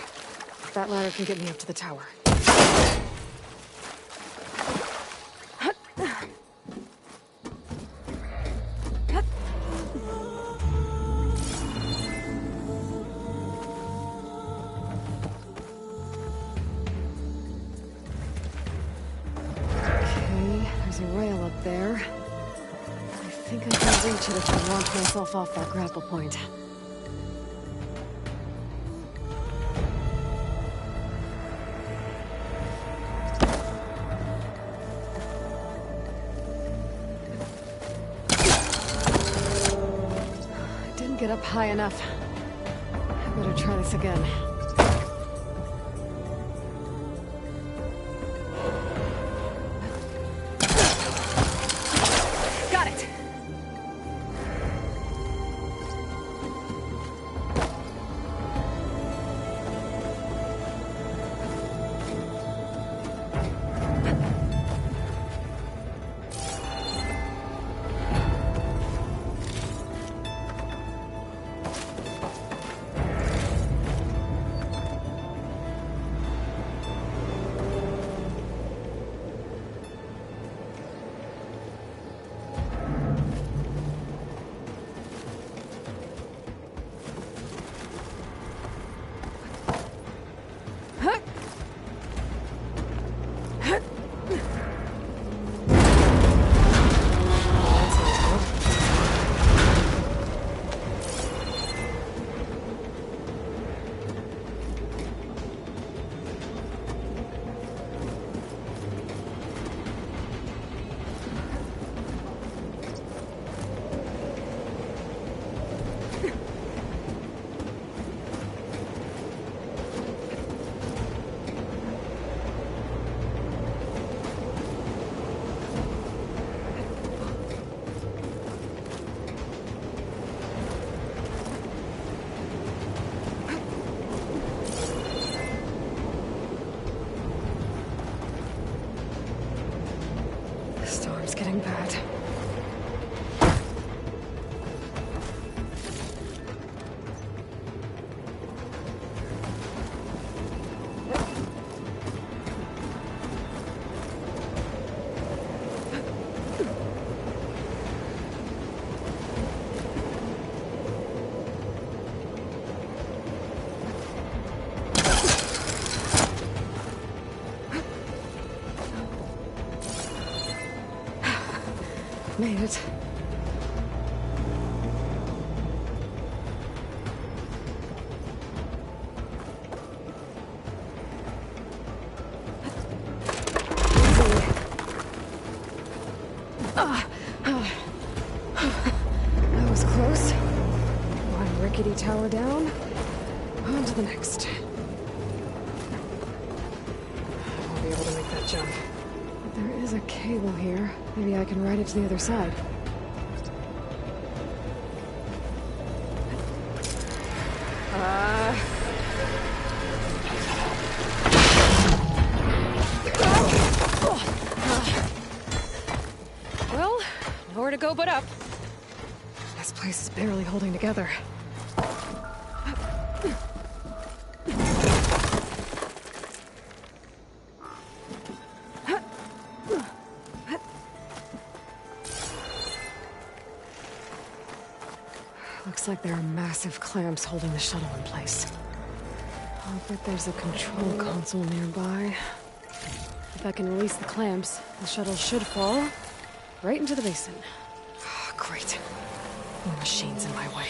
That ladder can get me up to the tower. Okay, there's a rail up there. I think I can reach it if I launch myself off that grapple point. Get up high enough. I better try this again. Got it! Getting bad. Made it. That was close. One rickety tower down. On to the next. I won't be able to make that jump. There is a cable here. Maybe I can ride it to the other side. Well, nowhere to go but up. This place is barely holding together. Looks like there are massive clamps holding the shuttle in place. I'll bet there's a control console nearby. If I can release the clamps, the shuttle should fall right into the basin. Ah, great. More machines in my way.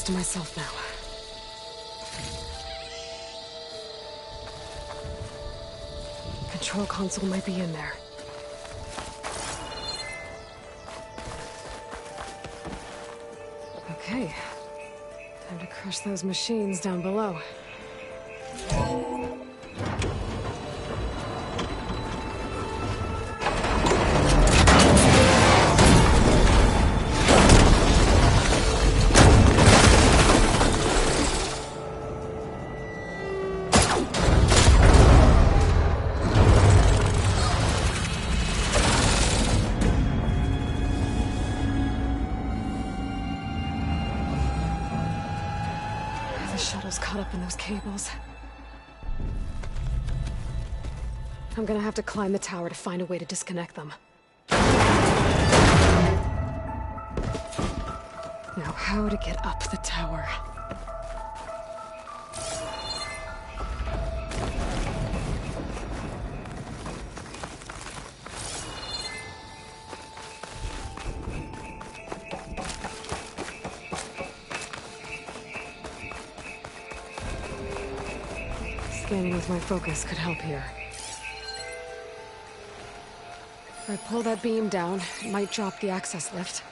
device to myself now. Control console might be in there. Okay. Time to crush those machines down below. Caught up in those cables. I'm gonna have to climb the tower to find a way to disconnect them. Now, how to get up the tower? Scanning with my focus could help here. If I pull that beam down, it might drop the access lift.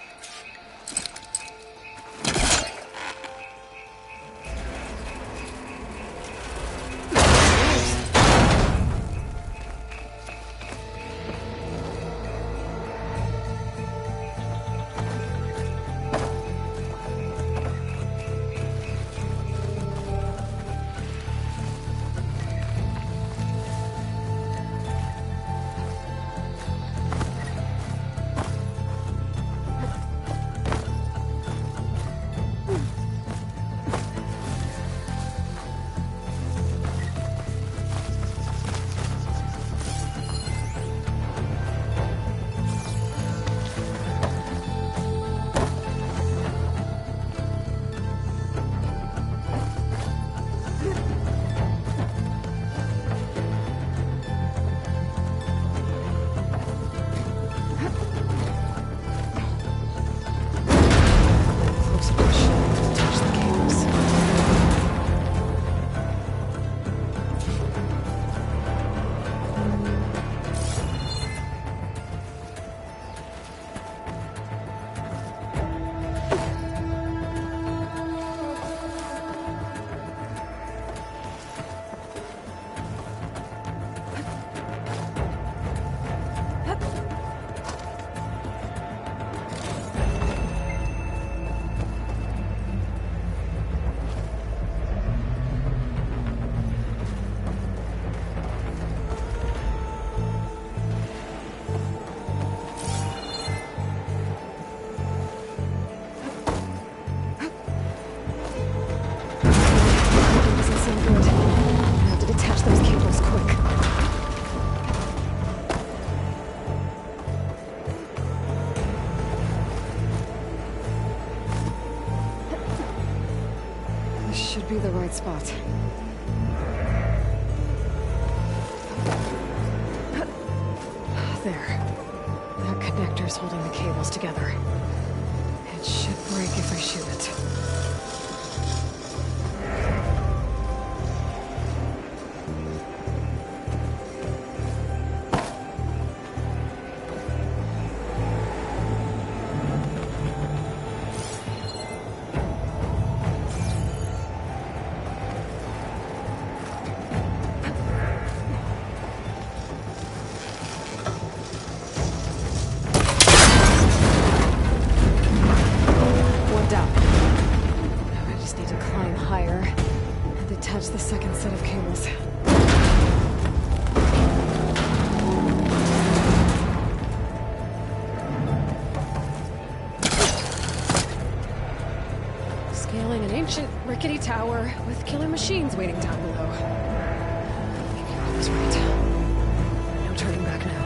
Should be the right spot. There. That connector's holding the cables together. It should break if I shoot it. The second set of cables. Scaling an ancient, rickety tower with killer machines waiting down below. Maybe I was right. No turning back now.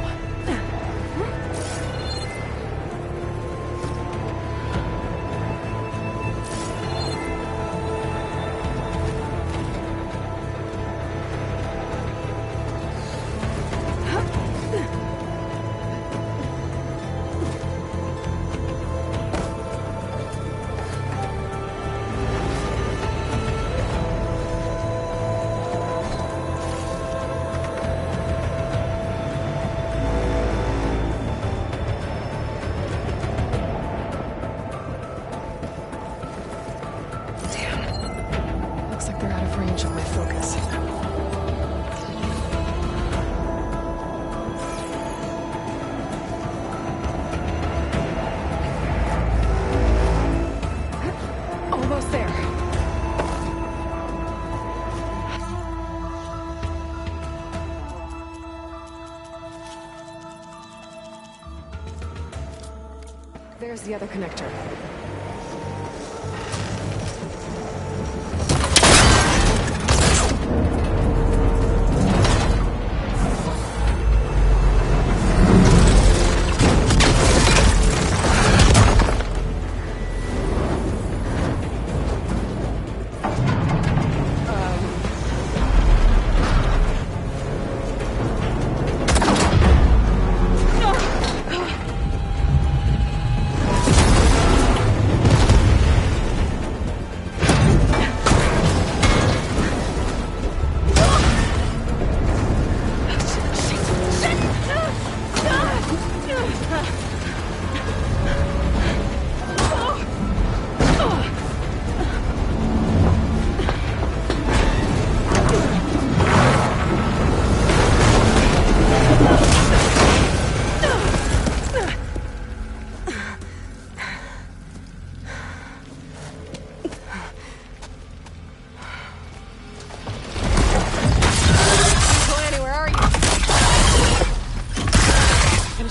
There's the other connector.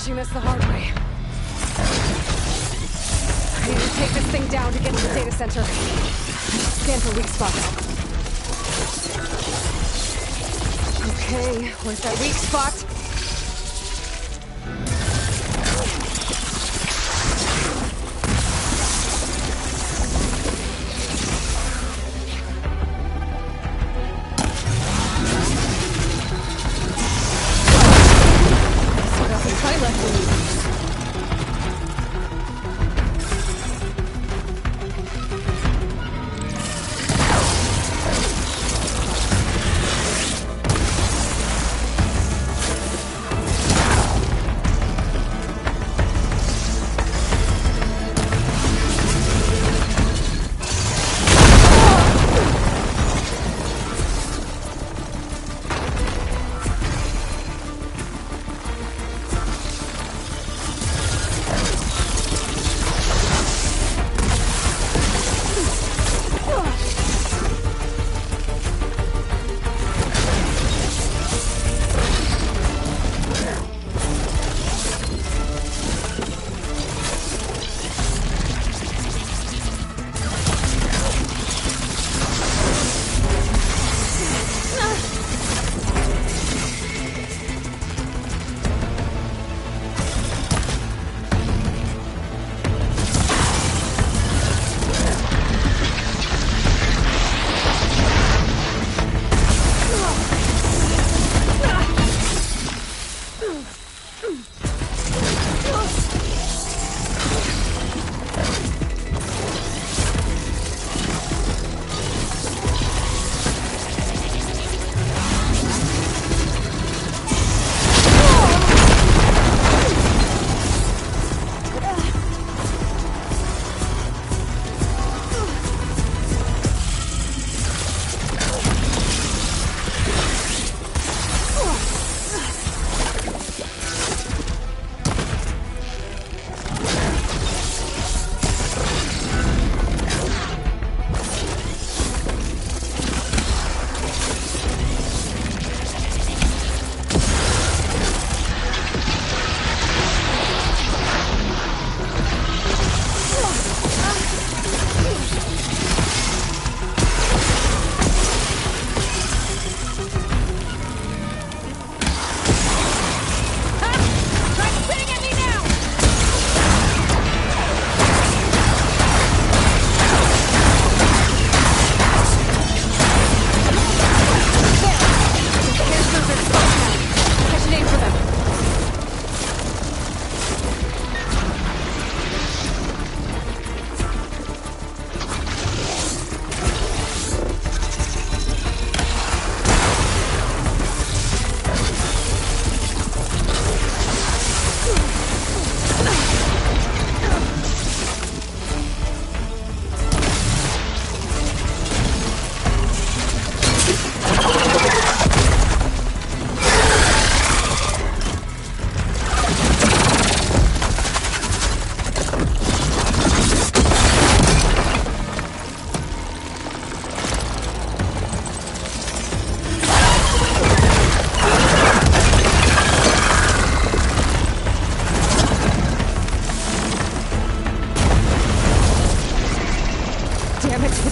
You missed the hard way. I need to take this thing down to get to the data center. Scan for weak spots. Okay, where's that weak spot?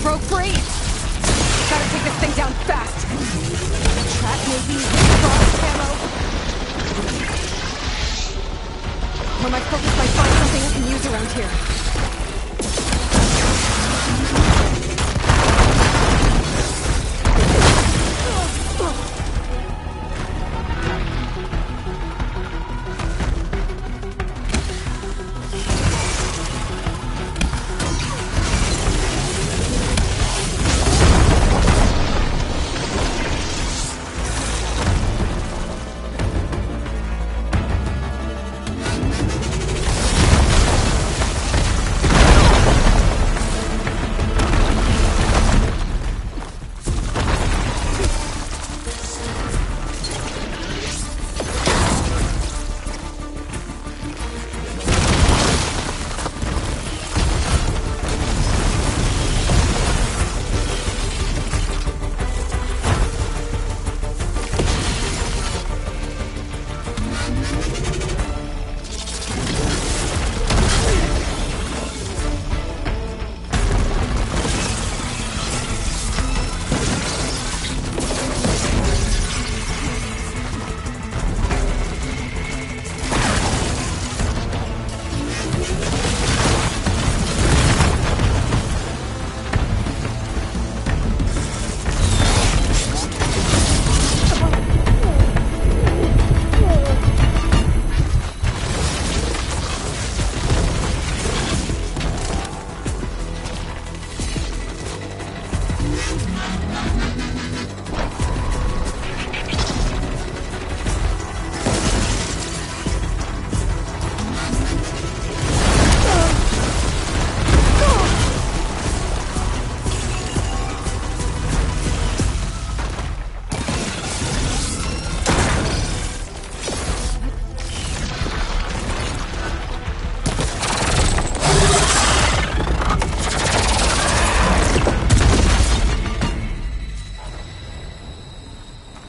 broke free! Gotta take this thing down fast! Track maybe? Cross camo? Or my focus might find something I can use around here.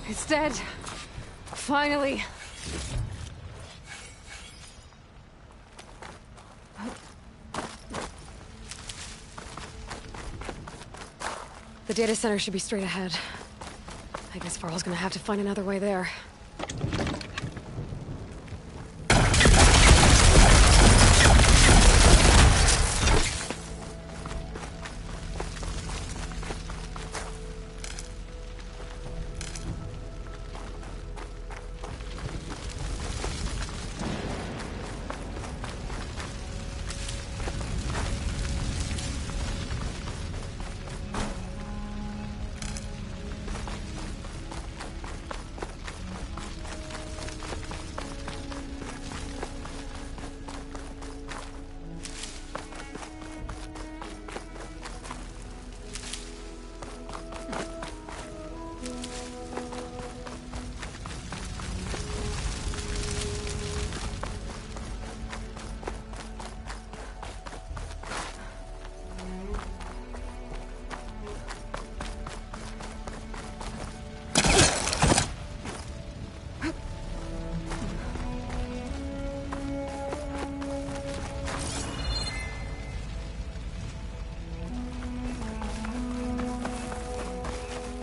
It's dead. Finally. The data center should be straight ahead. I guess Varl's gonna have to find another way there.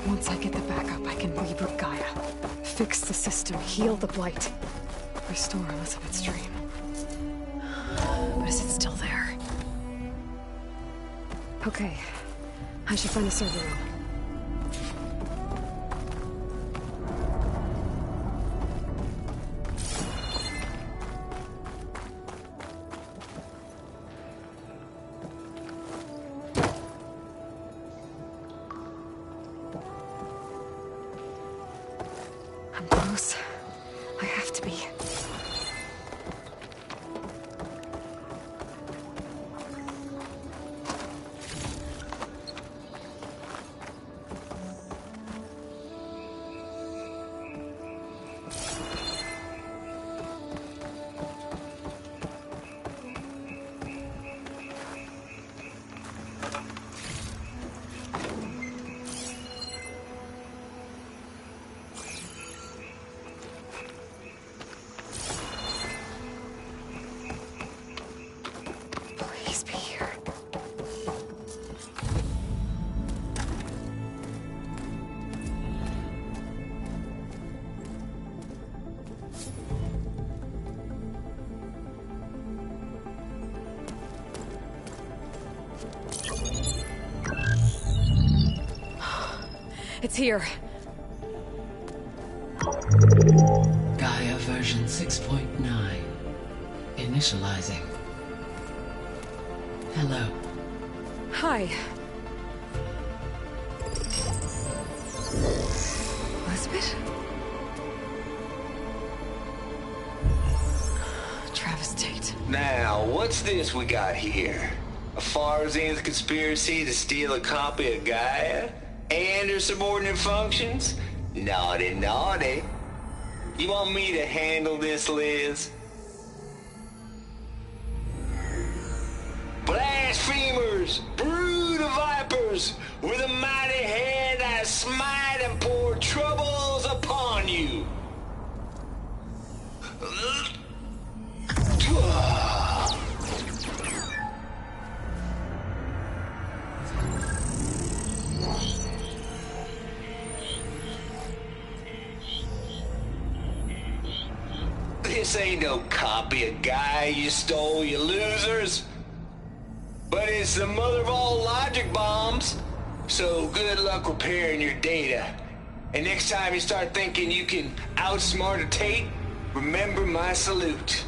Once I get the backup, I can reboot Gaia. Fix the system, heal the Blight. Restore Elizabeth's dream. But is it still there? Okay. I should find the server room. I'm close. I have to be. It's here. Gaia version 6.9. Initializing. Hello. Hi. Elizabeth? Travis Tate. Now, what's this we got here? A Farzan's conspiracy to steal a copy of Gaia? And her subordinate functions? Naughty, naughty. You want me to handle this, Liz? Blasphemers! Brood of vipers! With a mighty hand I smite and pour troubles upon you! This ain't no copy of Gaia you stole, you losers. But it's the mother of all logic bombs. So good luck repairing your data. And next time you start thinking you can outsmart a Tate, remember my salute.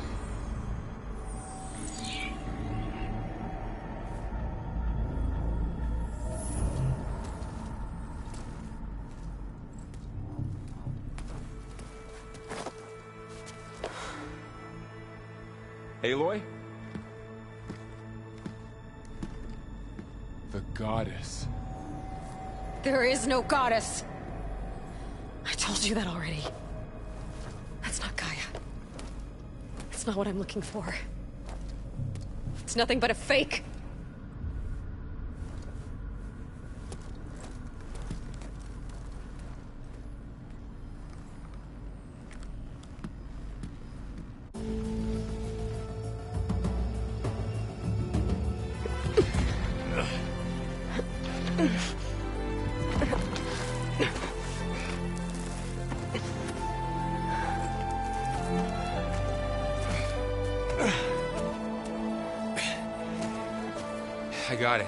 Aloy? The goddess. There is no goddess. I told you that already. That's not Gaia. It's not what I'm looking for. It's nothing but a fake. I got it.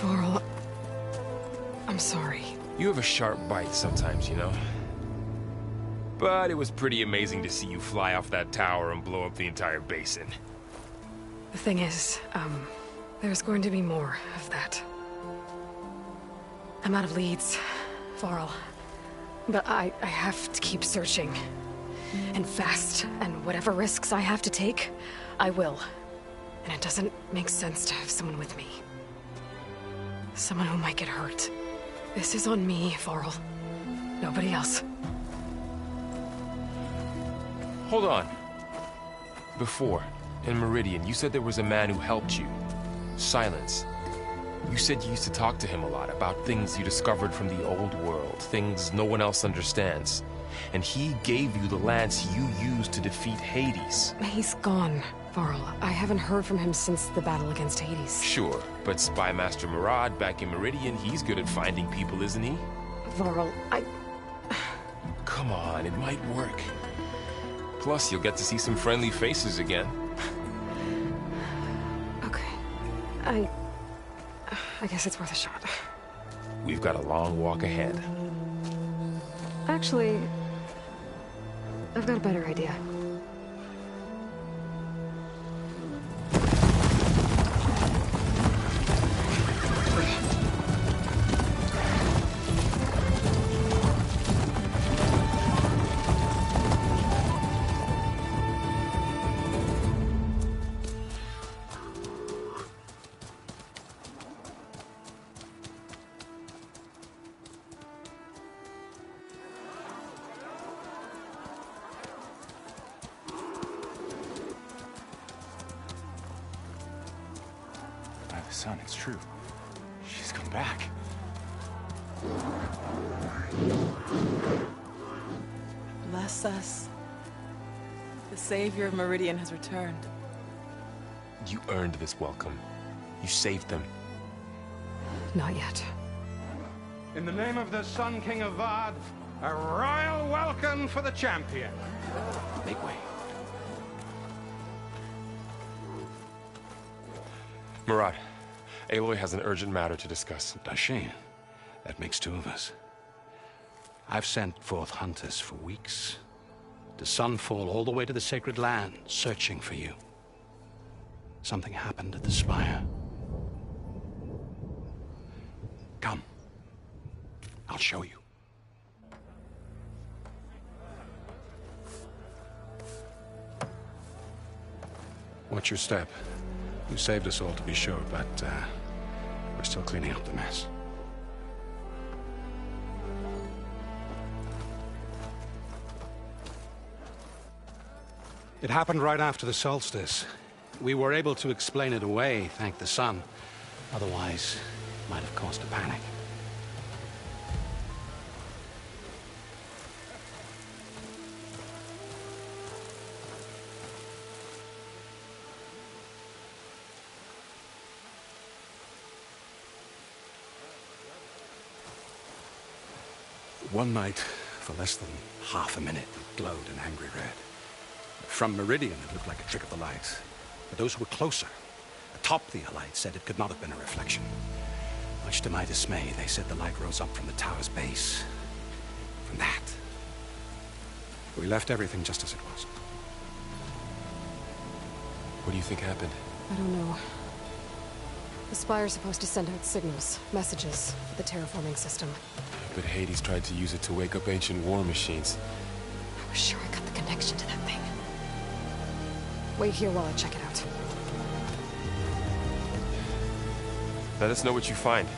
Varl, I'm sorry. You have a sharp bite sometimes, you know? But it was pretty amazing to see you fly off that tower and blow up the entire basin. The thing is, there's going to be more of that. I'm out of leads, Varl. But I have to keep searching. And fast. And whatever risks I have to take, I will. And it doesn't make sense to have someone with me. Someone who might get hurt. This is on me, Varl. Nobody else. Hold on. Before, in Meridian, you said there was a man who helped you. Silence. You said you used to talk to him a lot about things you discovered from the old world, things no one else understands. And he gave you the lance you used to defeat Hades. He's gone, Varl. I haven't heard from him since the battle against Hades. Sure, but Spy Master Murad back in Meridian, he's good at finding people, isn't he? Varl, Come on, it might work. Plus, you'll get to see some friendly faces again. Okay. I guess it's worth a shot. We've got a long walk ahead. Actually, I've got a better idea. Son, it's true. She's come back. Bless us. The Savior of Meridian has returned. You earned this welcome. You saved them. Not yet. In the name of the Sun King of Vard, a royal welcome for the champion. Make way. Murad, Aloy has an urgent matter to discuss. Dashane, That makes two of us. I've sent forth hunters for weeks, to Sunfall all the way to the Sacred Land, searching for you. Something happened at the Spire. Come. I'll show you. Watch your step. You saved us all, to be sure, but we're still cleaning up the mess. It happened right after the solstice. We were able to explain it away, thank the sun. Otherwise, it might have caused a panic. One night, for less than half a minute, it glowed an angry red. From Meridian, it looked like a trick of the light. But those who were closer, atop the light, said it could not have been a reflection. Much to my dismay, they said the light rose up from the tower's base. From that, we left everything just as it was. What do you think happened? I don't know. The Spire's supposed to send out signals, messages, for the terraforming system. But Hades tried to use it to wake up ancient war machines. I was sure I got the connection to that thing. Wait here while I check it out. Let us know what you find.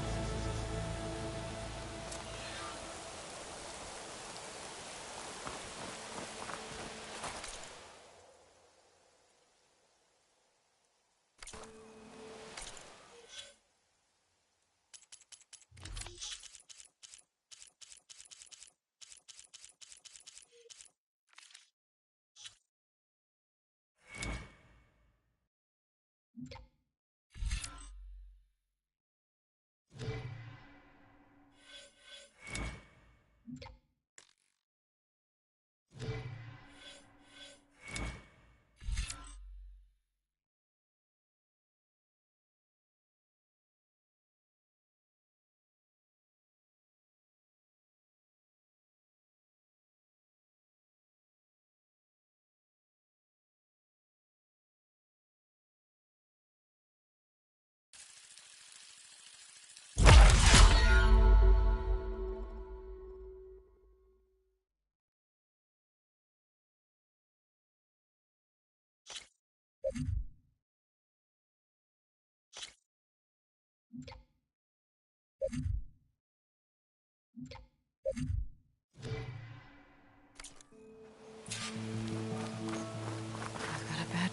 I've got a bed.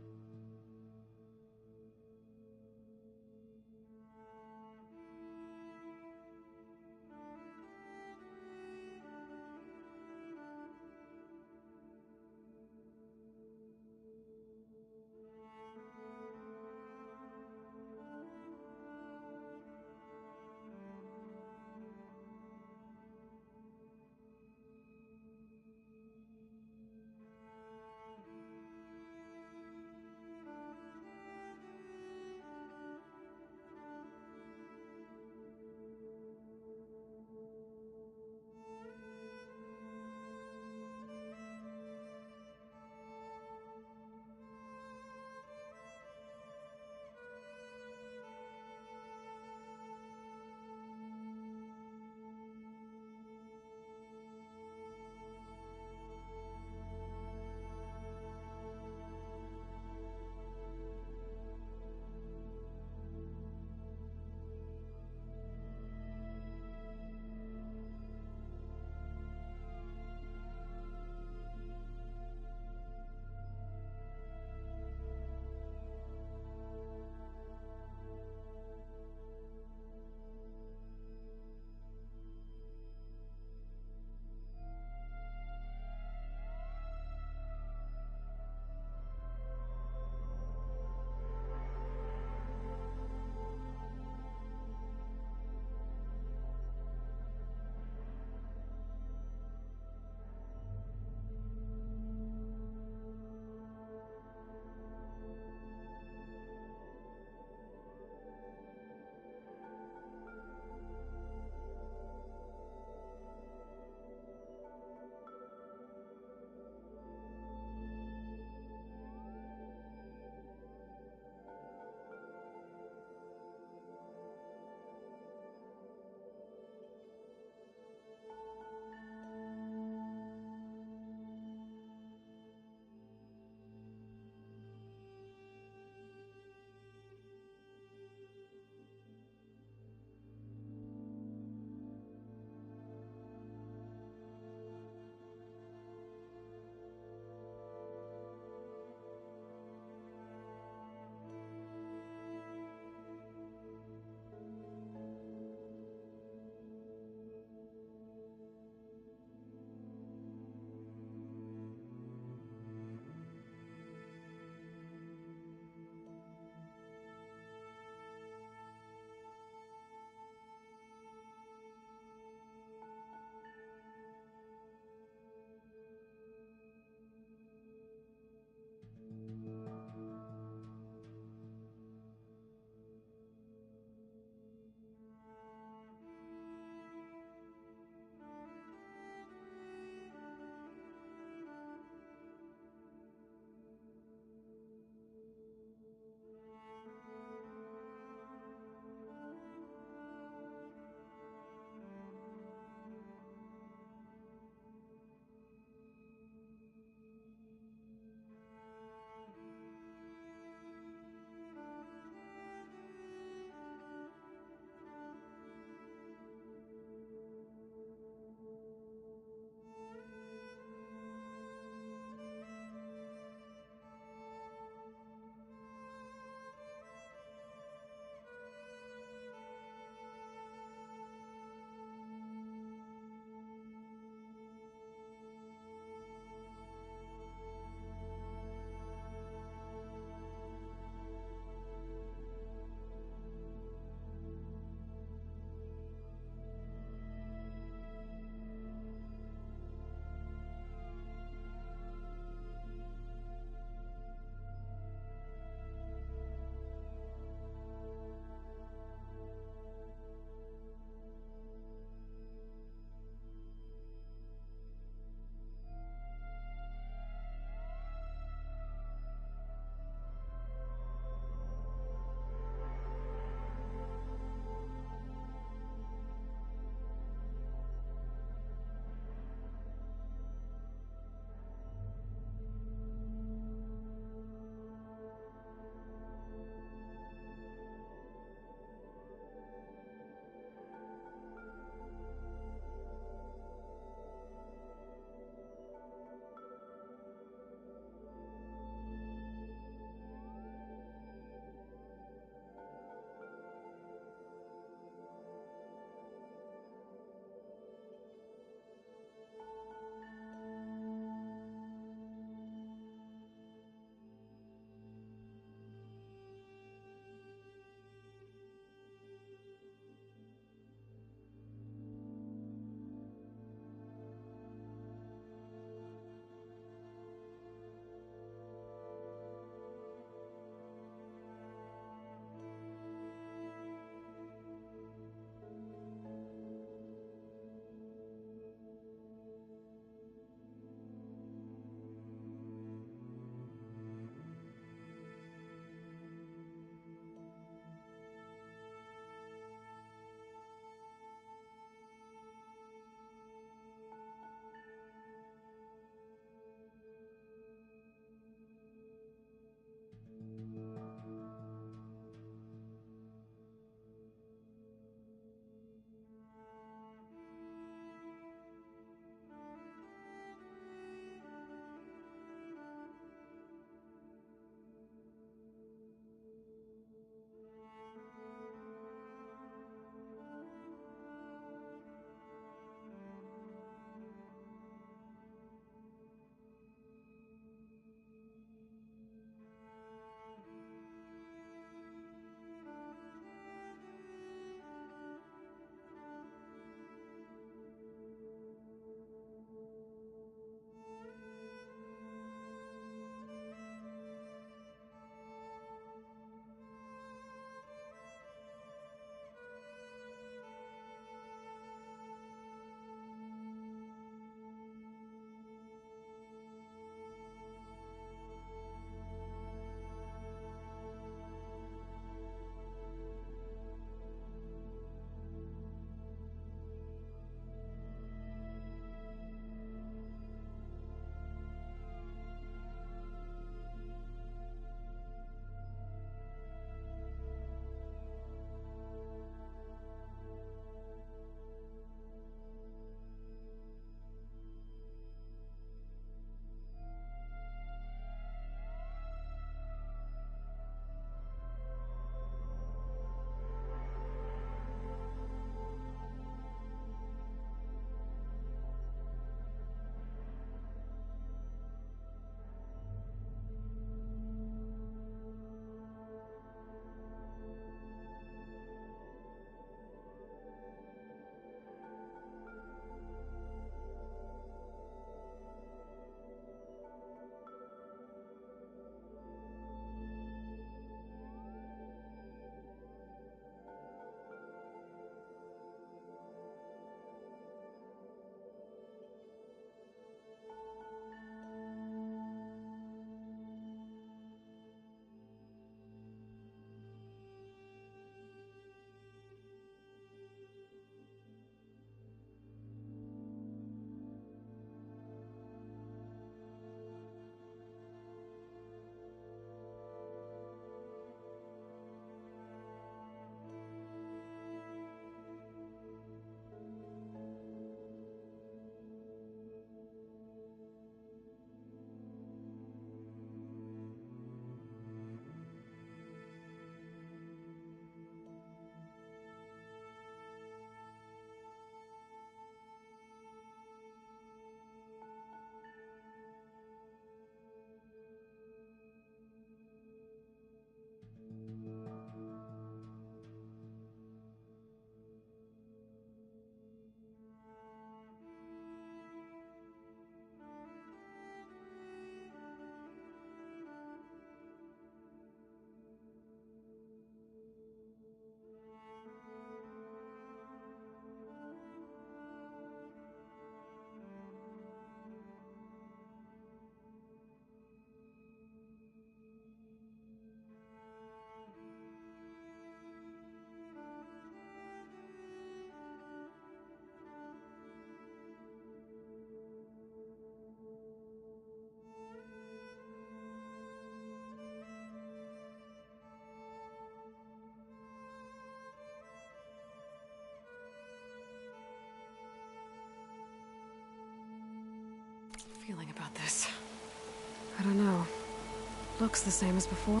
looks the same as before.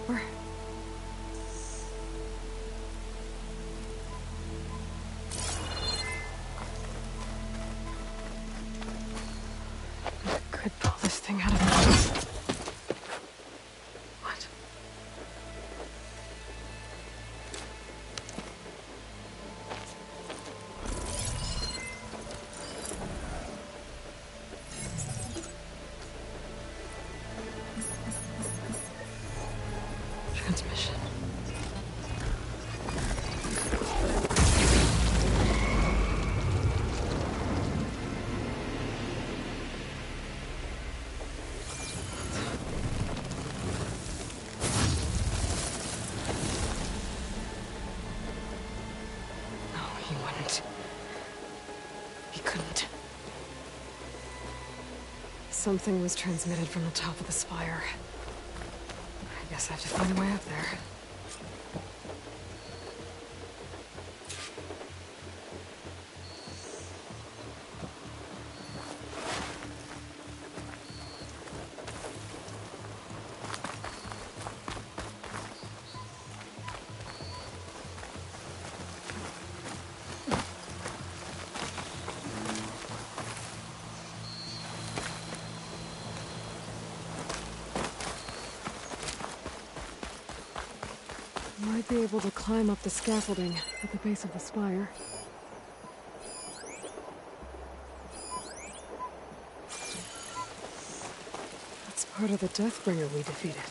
I could pull this thing out of me. What? Transmission. No, he wouldn't. He couldn't. Something was transmitted from the top of the spire. I guess I have to find a way up there. Might be able to climb up the scaffolding at the base of the spire. That's part of the Deathbringer we defeated.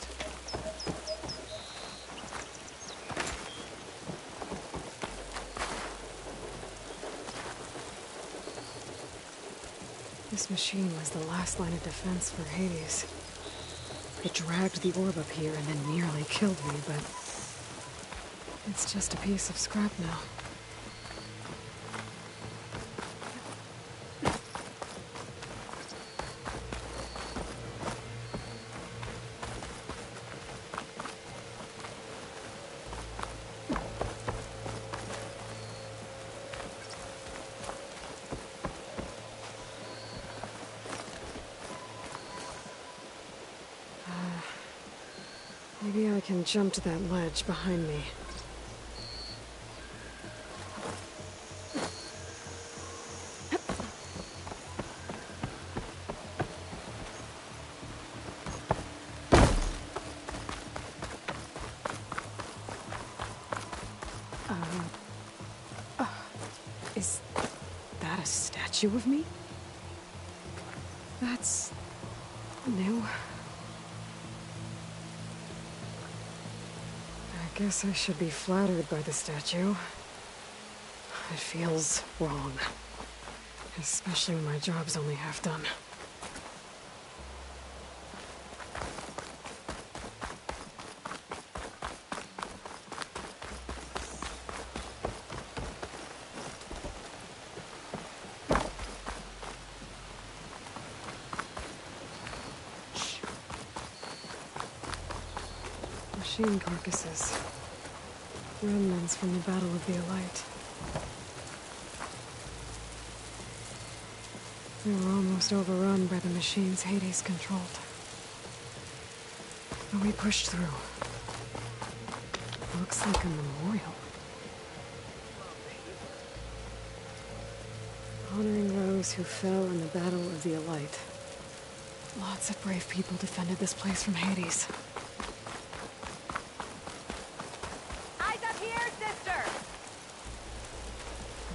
This machine was the last line of defense for Hades. It dragged the orb up here and then nearly killed me, but it's just a piece of scrap now. Maybe I can jump to that ledge behind me. Is that a statue of me? That's new. I guess I should be flattered by the statue. It feels wrong. Especially when my job's only half done. Machine carcasses. Remnants from the Battle of the Elite. They were almost overrun by the machines Hades controlled. But we pushed through. Looks like a memorial. Honoring those who fell in the Battle of the Elite. Lots of brave people defended this place from Hades.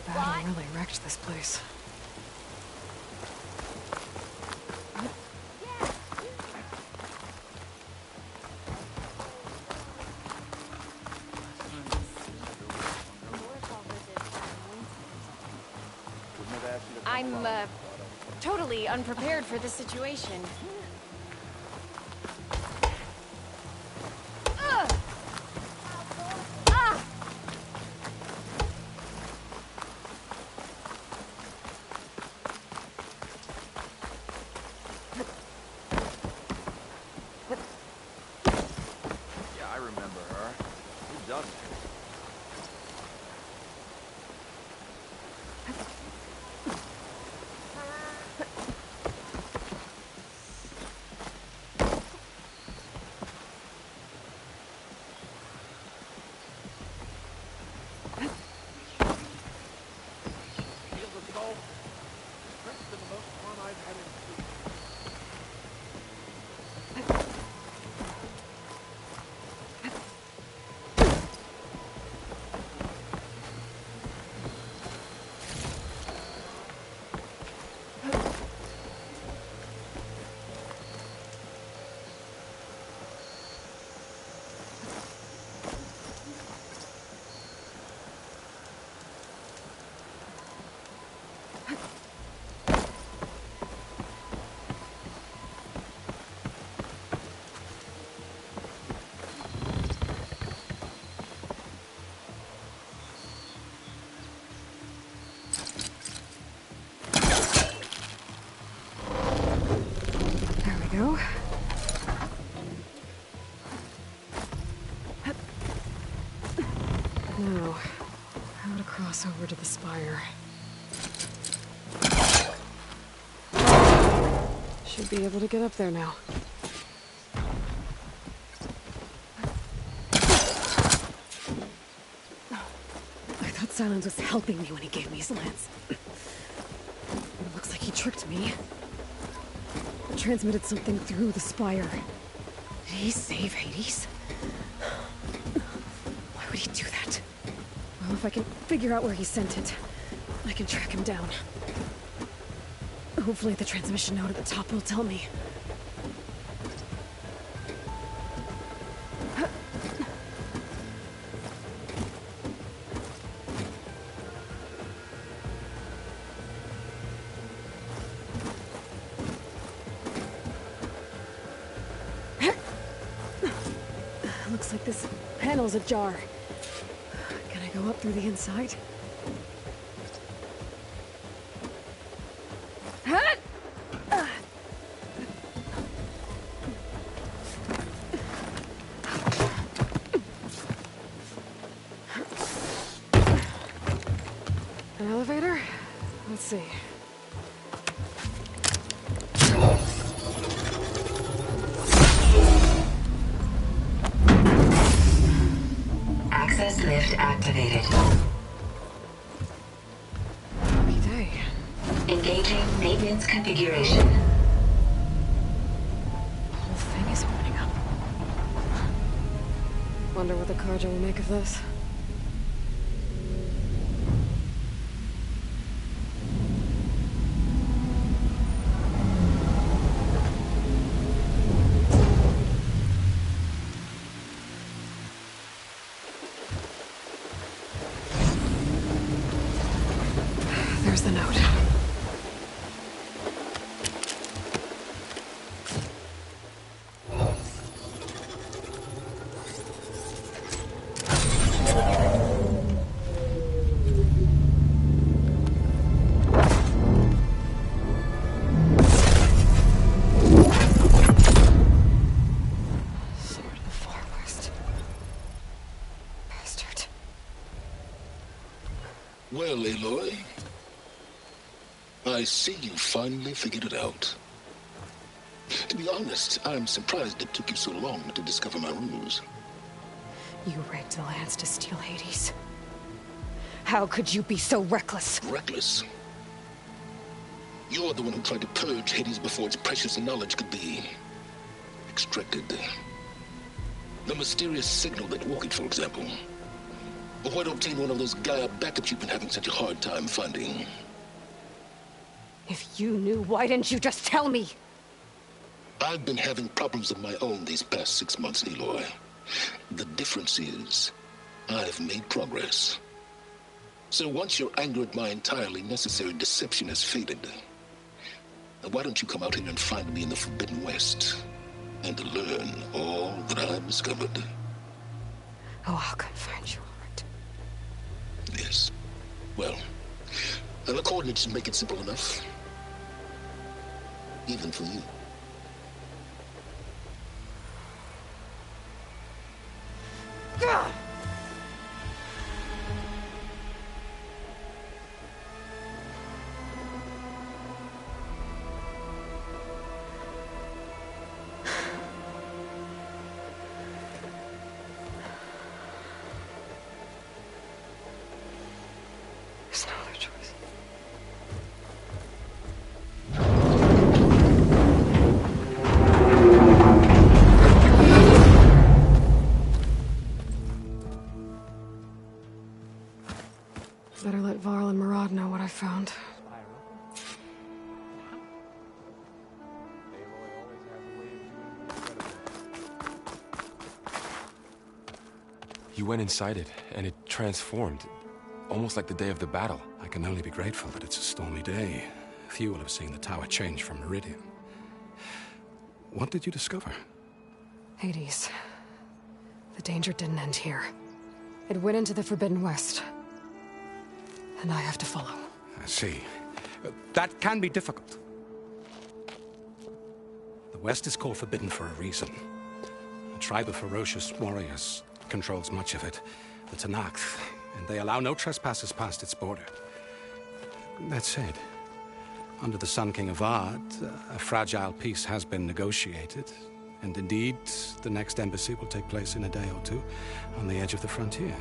The battle really wrecked this place. I'm, totally unprepared for this situation. Now, how to cross over to the spire. Should be able to get up there now. I thought Silence was helping me when he gave me his lance. It looks like he tricked me. Transmitted something through the spire. Did he save Hades? Why would he do that? Well, if I can figure out where he sent it, I can track him down. Hopefully the transmission note at the top will tell me. Looks like this panel's ajar. Can I go up through the inside? An elevator? Let's see. Access lift activated. Happy day. Engaging maintenance configuration. The whole thing is opening up. Wonder what the Carja will make of this. There's the note. Sword of the Far West. Bastard. Well, Aloy, I see you finally figured it out. To be honest, I'm surprised it took you so long to discover my ruse. You rigged the lance to steal Hades. How could you be so reckless? Reckless? You're the one who tried to purge Hades before its precious knowledge could be extracted. The mysterious signal that woke it, for example. Or why to obtain one of those Gaia backups you've been having such a hard time finding. If you knew, why didn't you just tell me? I've been having problems of my own these past 6 months, Aloy. The difference is, I've made progress. So once your anger at my entirely necessary deception has faded, why don't you come out here and find me in the Forbidden West, and learn all that I've discovered? Oh, I'll come find you, all right. Yes. Well, the coordinates should make it simple enough. Even for you. Gah! There's no other choice. Better let Varl and Murad know what I found. You went inside it, and it transformed. Almost like the day of the battle. I can only be grateful that it's a stormy day. Few will have seen the tower change from Meridian. What did you discover? Hades. The danger didn't end here. It went into the Forbidden West. And I have to follow. I see. That can be difficult. The West is called Forbidden for a reason. A tribe of ferocious warriors controls much of it. The Tenakth, and they allow no trespassers past its border. That said, under the Sun King Avad, a fragile peace has been negotiated, and indeed, the next embassy will take place in a day or two on the edge of the frontier.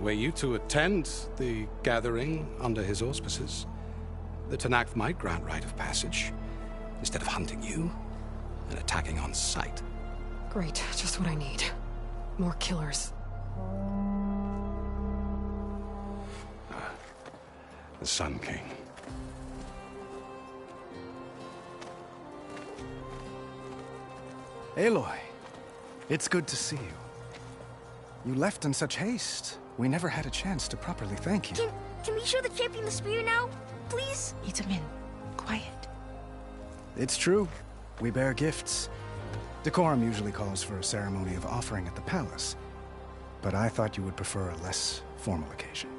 Were you to attend the gathering under his auspices, the Tenakth might grant right of passage, instead of hunting you and attacking on sight. Great, just what I need. More killers. The Sun King. Aloy, it's good to see you. You left in such haste. We never had a chance to properly thank you. Can we show the champion the spear now? Please? Itamen, quiet. It's true. We bear gifts. Decorum usually calls for a ceremony of offering at the palace, but I thought you would prefer a less formal occasion.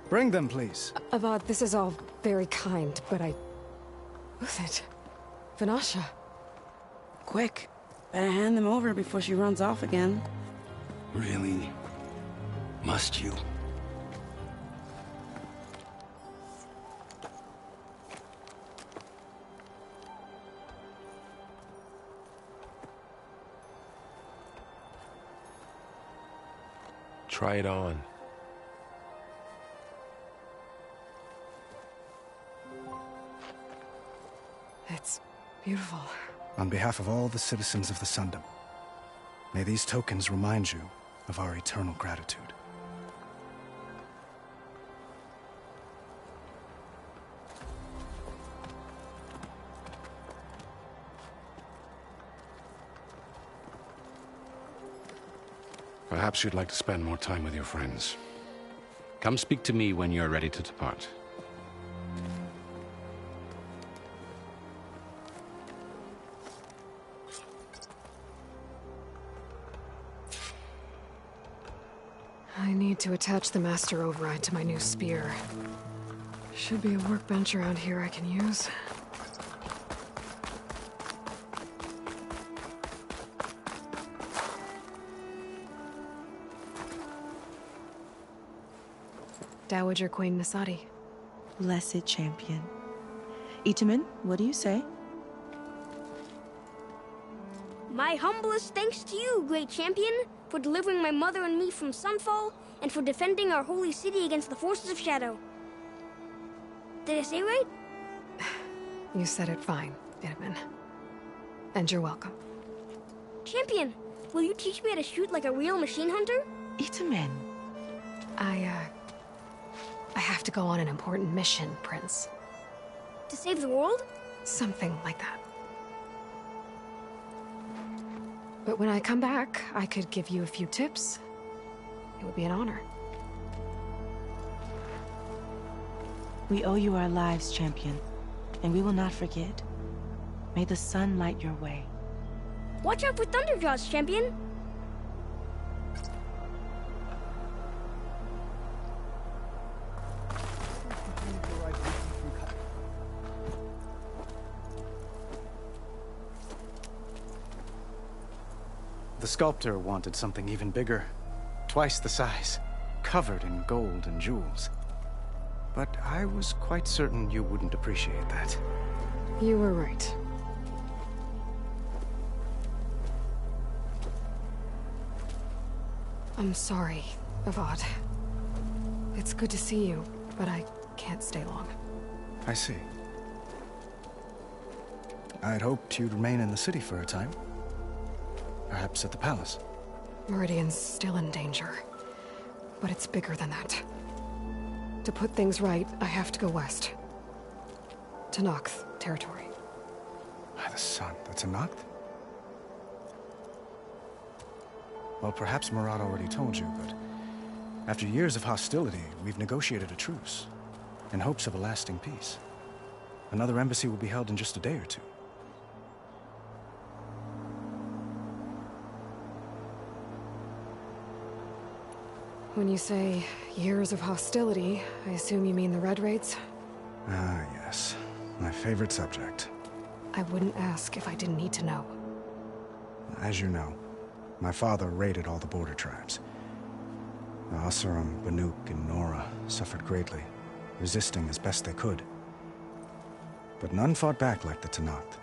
Bring them, please. Avad, this is all very kind, but Who's it? Vanasha. Quick. Better hand them over before she runs off again. Really? Must you? Try it on. It's beautiful. On behalf of all the citizens of the Sundom, may these tokens remind you of our eternal gratitude. Perhaps you'd like to spend more time with your friends. Come speak to me when you're ready to depart. I need to attach the Master Override to my new spear. Should be a workbench around here I can use. Dowager Queen Nasadi. Blessed champion. Itamen, what do you say? My humblest thanks to you, great champion, for delivering my mother and me from Sunfall, and for defending our holy city against the forces of Shadow. Did I say right? You said it fine, Itamen. And you're welcome. Champion, will you teach me how to shoot like a real machine hunter? Itamen. I have to go on an important mission, Prince. To save the world? Something like that. But when I come back, I could give you a few tips. It would be an honor. We owe you our lives, champion, and we will not forget. May the sun light your way. Watch out for Thunderjaws, champion! The sculptor wanted something even bigger, twice the size, covered in gold and jewels. But I was quite certain you wouldn't appreciate that. You were right. I'm sorry, Avad. It's good to see you, but I can't stay long. I see. I'd hoped you'd remain in the city for a time. Perhaps at the palace. Meridian's still in danger. But it's bigger than that. To put things right, I have to go west. Tenakth territory. By the sun, that's Tenakth? Well, perhaps Murad already told you, but after years of hostility, we've negotiated a truce, in hopes of a lasting peace. Another embassy will be held in just a day or two. When you say years of hostility, I assume you mean the Red Raids? Ah, yes. My favorite subject. I wouldn't ask if I didn't need to know. As you know, my father raided all the border tribes. The Oseram, Banuk, and Nora suffered greatly, resisting as best they could. But none fought back like the Tenakth.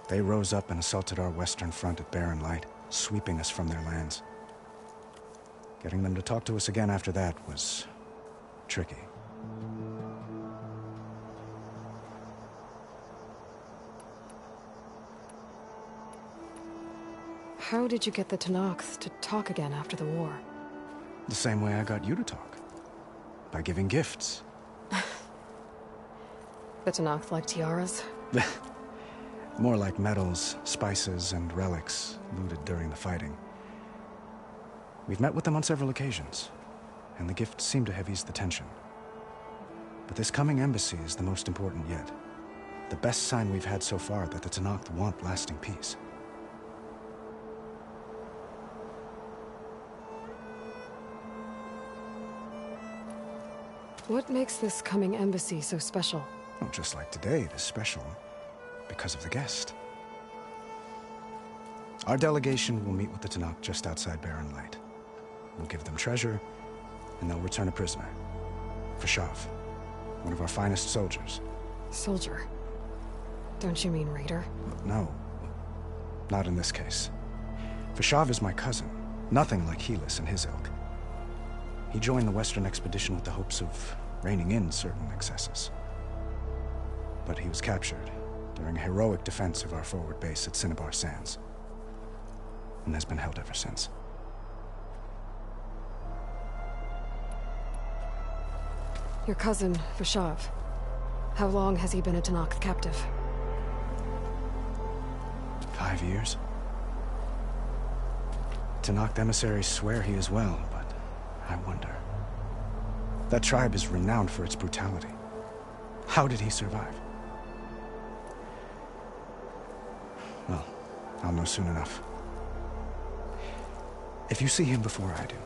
They rose up and assaulted our western front at Barren Light, sweeping us from their lands. Getting them to talk to us again after that was tricky. How did you get the Tenakth to talk again after the war? The same way I got you to talk. By giving gifts. The Tenakth like tiaras? More like medals, spices, and relics looted during the fighting. We've met with them on several occasions, and the gifts seem to have eased the tension. But this coming embassy is the most important yet. The best sign we've had so far that the Tenakth want lasting peace. What makes this coming embassy so special? Well, just like today, it is special because of the guest. Our delegation will meet with the Tenakth just outside Barren Light. We'll give them treasure, and they'll return a prisoner. Fashav, one of our finest soldiers. Soldier? Don't you mean raider? No, not in this case. Fashav is my cousin, nothing like Helis and his ilk. He joined the Western expedition with the hopes of reining in certain excesses. But he was captured during a heroic defense of our forward base at Cinnabar Sands, and has been held ever since. Your cousin, Fashav. How long has he been a Tenakth captive? 5 years. Tenakth emissaries swear he is well, but I wonder. That tribe is renowned for its brutality. How did he survive? Well, I'll know soon enough. If you see him before I do,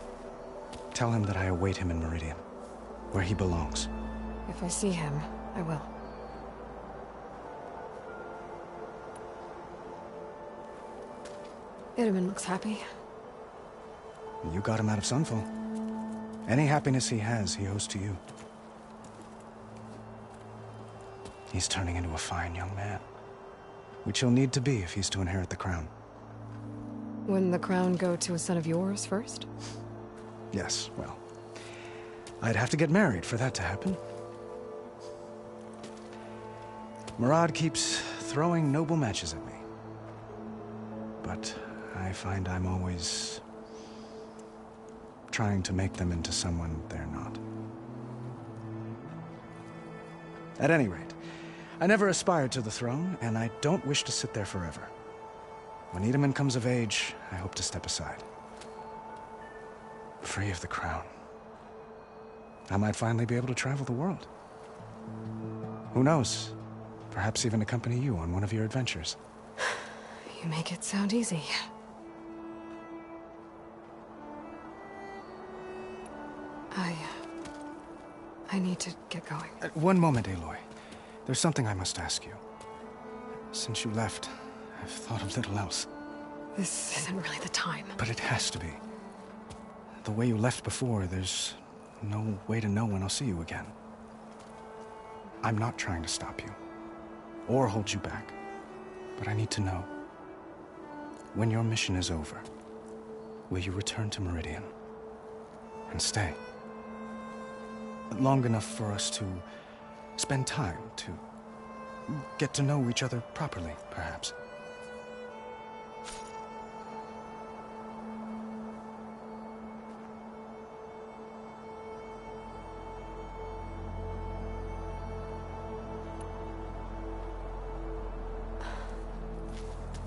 tell him that I await him in Meridian, where he belongs. If I see him, I will. Itamen looks happy. You got him out of Sunfall. Any happiness he has, he owes to you. He's turning into a fine young man, which he'll need to be if he's to inherit the crown. Wouldn't the crown go to a son of yours first? Yes, well, I'd have to get married for that to happen. Murad keeps throwing noble matches at me. But I find I'm always trying to make them into someone they're not. At any rate, I never aspired to the throne, and I don't wish to sit there forever. When Itamen comes of age, I hope to step aside. Free of the crown. I might finally be able to travel the world. Who knows? Perhaps even accompany you on one of your adventures. You make it sound easy. I need to get going. One moment, Aloy. There's something I must ask you. Since you left, I've thought of little else. This isn't really the time. But it has to be. The way you left before, there's no way to know when I'll see you again. I'm not trying to stop you, or hold you back. But I need to know. When your mission is over, will you return to Meridian? And stay? Long enough for us to spend time, to get to know each other properly, perhaps.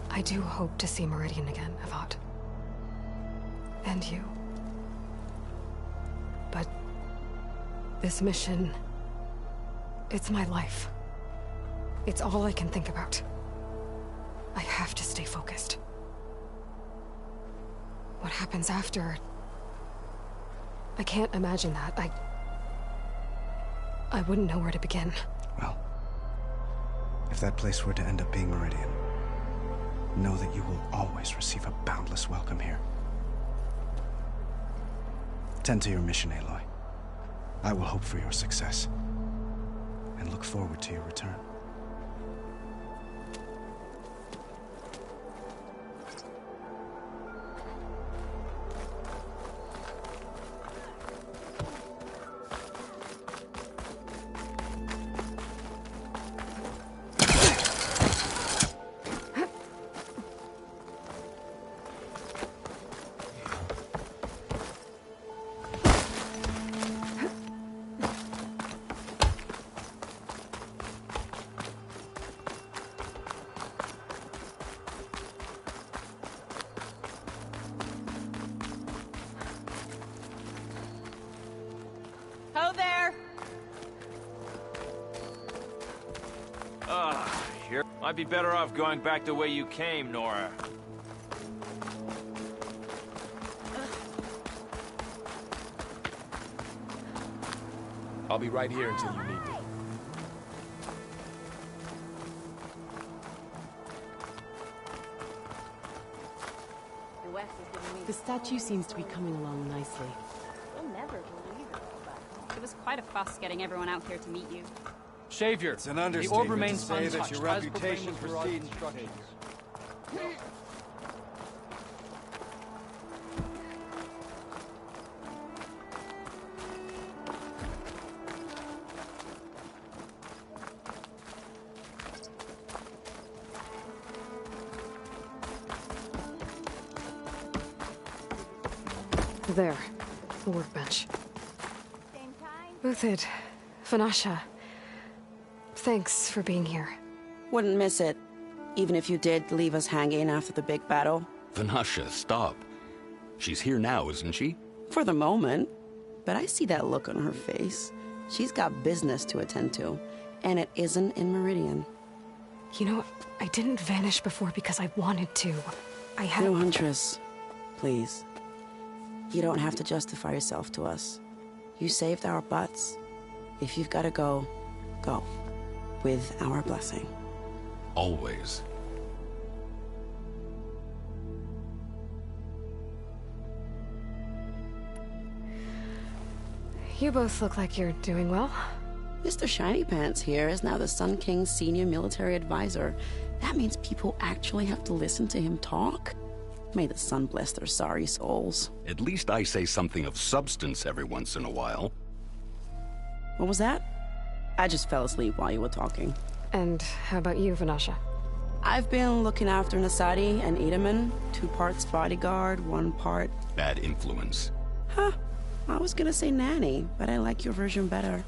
I do hope to see Meridian again, Avad. And you. But this mission, it's my life. It's all I can think about. I have to stay focused. What happens after? I can't imagine that. I wouldn't know where to begin. Well, if that place were to end up being Meridian, know that you will always receive a boundless welcome here. Attend to your mission, Aloy. I will hope for your success, and look forward to your return. Might be better off going back the way you came, Nora. I'll be right here until you need me. The statue seems to be coming along nicely. You'll never believe it. It was quite a fuss getting everyone out here to meet you. Savior, it's an the orb remains to say untouched. that your reputation precedes instructions. There. The workbench. Uthid. Vanasha. Thanks for being here. Wouldn't miss it. Even if you did leave us hanging after the big battle. Vanasha, stop. She's here now, isn't she? For the moment. But I see that look on her face. She's got business to attend to. And it isn't in Meridian. You know, I didn't vanish before because I wanted to. I had... No, Huntress. Please. You don't have to justify yourself to us. You saved our butts. If you've got to go, go. With our blessing. Always. You both look like you're doing well. Mr. Shiny Pants here is now the Sun King's senior military advisor. That means people actually have to listen to him talk? May the sun bless their sorry souls. At least I say something of substance every once in a while. What was that? I just fell asleep while you were talking. And how about you, Vanasha? I've been looking after Nasadi and Edaman. 2 parts bodyguard, 1 part... bad influence. Huh. I was gonna say nanny, but I like your version better.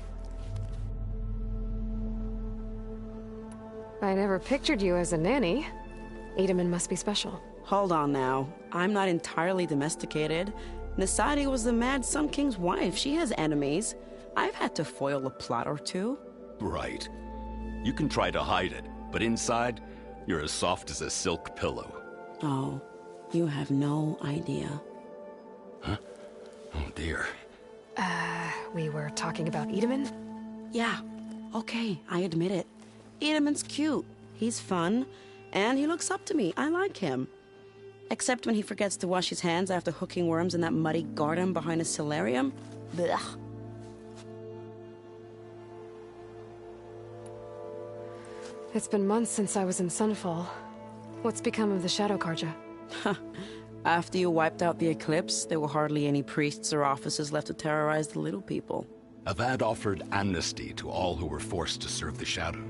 I never pictured you as a nanny. Edaman must be special. Hold on now. I'm not entirely domesticated. Nasadi was the Mad Sun King's wife. She has enemies. I've had to foil a plot or 2. Right. You can try to hide it, but inside, you're as soft as a silk pillow. Oh, you have no idea. Huh? Oh dear. We were talking about Edaman? Yeah. Okay, I admit it. Edaman's cute. He's fun. And he looks up to me. I like him. Except when he forgets to wash his hands after hooking worms in that muddy garden behind a solarium. Blech. It's been months since I was in Sunfall. What's become of the Shadow Carja? After you wiped out the Eclipse, there were hardly any priests or officers left to terrorize the little people. Avad offered amnesty to all who were forced to serve the Shadow.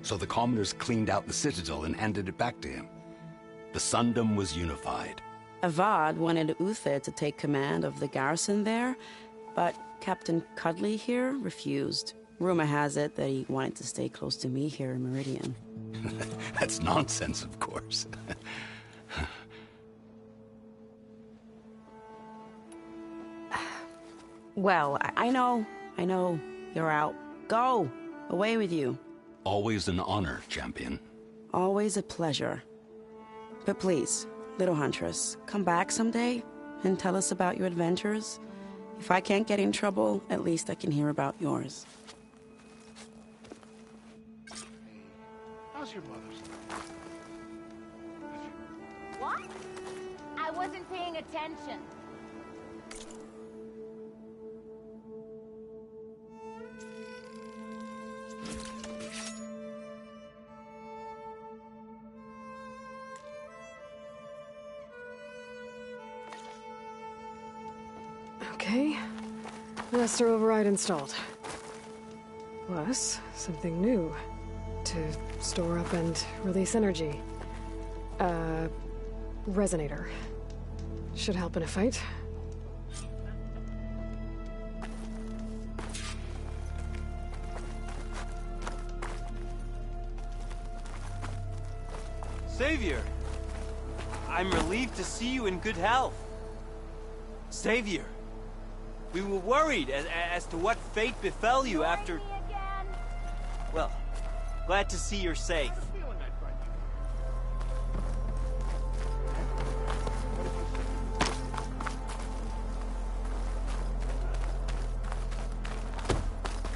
So the commoners cleaned out the Citadel and handed it back to him. The Sundom was unified. Avad wanted Uthid to take command of the garrison there, but Captain Cudley here refused. Rumor has it that he wanted to stay close to me here in Meridian. That's nonsense, of course. Well, I know. You're out. Go! Away with you. Always an honor, champion. Always a pleasure. But please, little Huntress, come back someday and tell us about your adventures. If I can't get in trouble, at least I can hear about yours. How's your mother's? What? I wasn't paying attention. Okay. Master override installed. Plus, something new. To store up and release energy. Resonator. Should help in a fight. Savior! I'm relieved to see you in good health. Savior! We were worried as to what fate befell you after... Well, glad to see you're safe.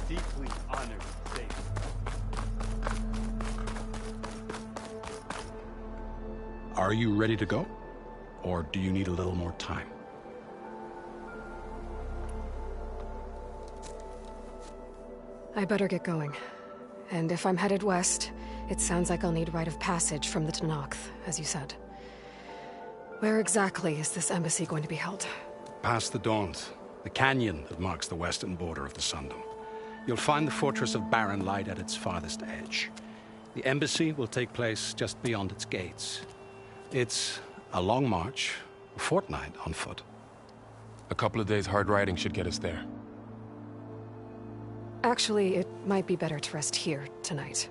Deeply honored, Savior. Are you ready to go? Or do you need a little more time? I better get going. And if I'm headed west, it sounds like I'll need rite of passage from the Tenakth, as you said. Where exactly is this embassy going to be held? Past the Daunt, the canyon that marks the western border of the Sundom. You'll find the fortress of Barren Light at its farthest edge. The embassy will take place just beyond its gates. It's a long march, a fortnight on foot. A couple of days hard riding should get us there. Actually, it might be better to rest here tonight.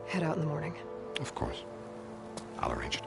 Head out in the morning. Of course. I'll arrange it.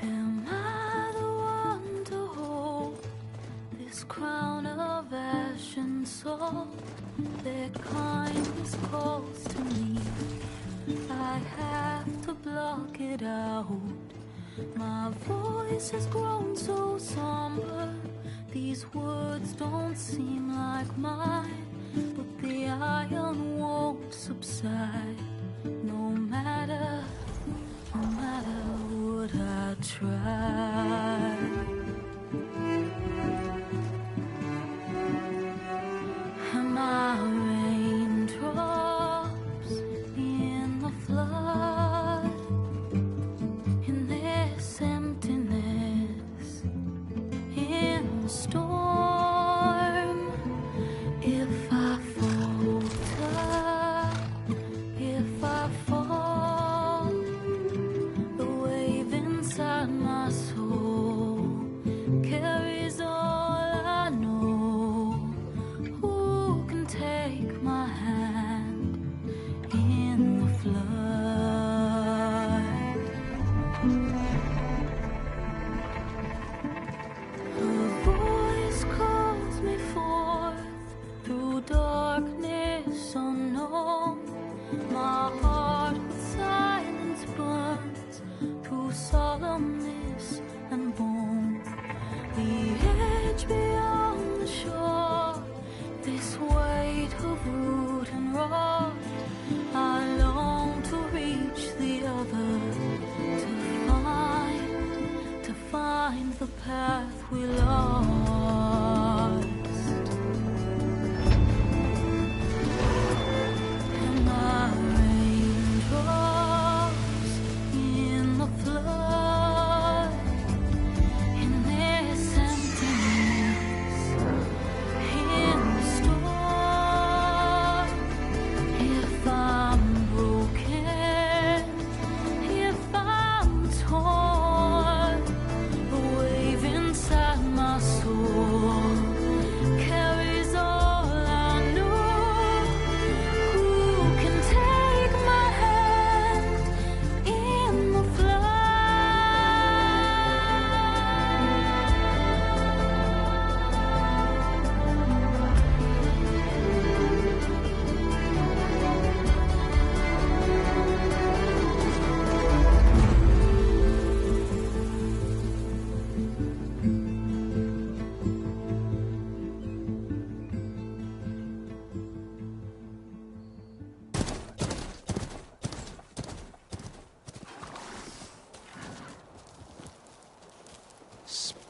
Am I the one to hold this crown of ash and salt? Their kindness calls to me. I have to block it out. My voice has grown so somber. These words don't seem like mine, but the iron won't subside. No matter what I try. Am I raindrops in the flood? In this emptiness, in the storm. If I falter, if I fall, the wave inside my soul carries all I know. Who can take my hand in the flood? Her voice calls me forth through darkness unknown. My heart with silence burns through solemnness and bone. The edge beyond the shore, this weight of root and rot. I long to reach the other, to find the path we lost. Am I raindrops in the flood? In this emptiness, in the storm.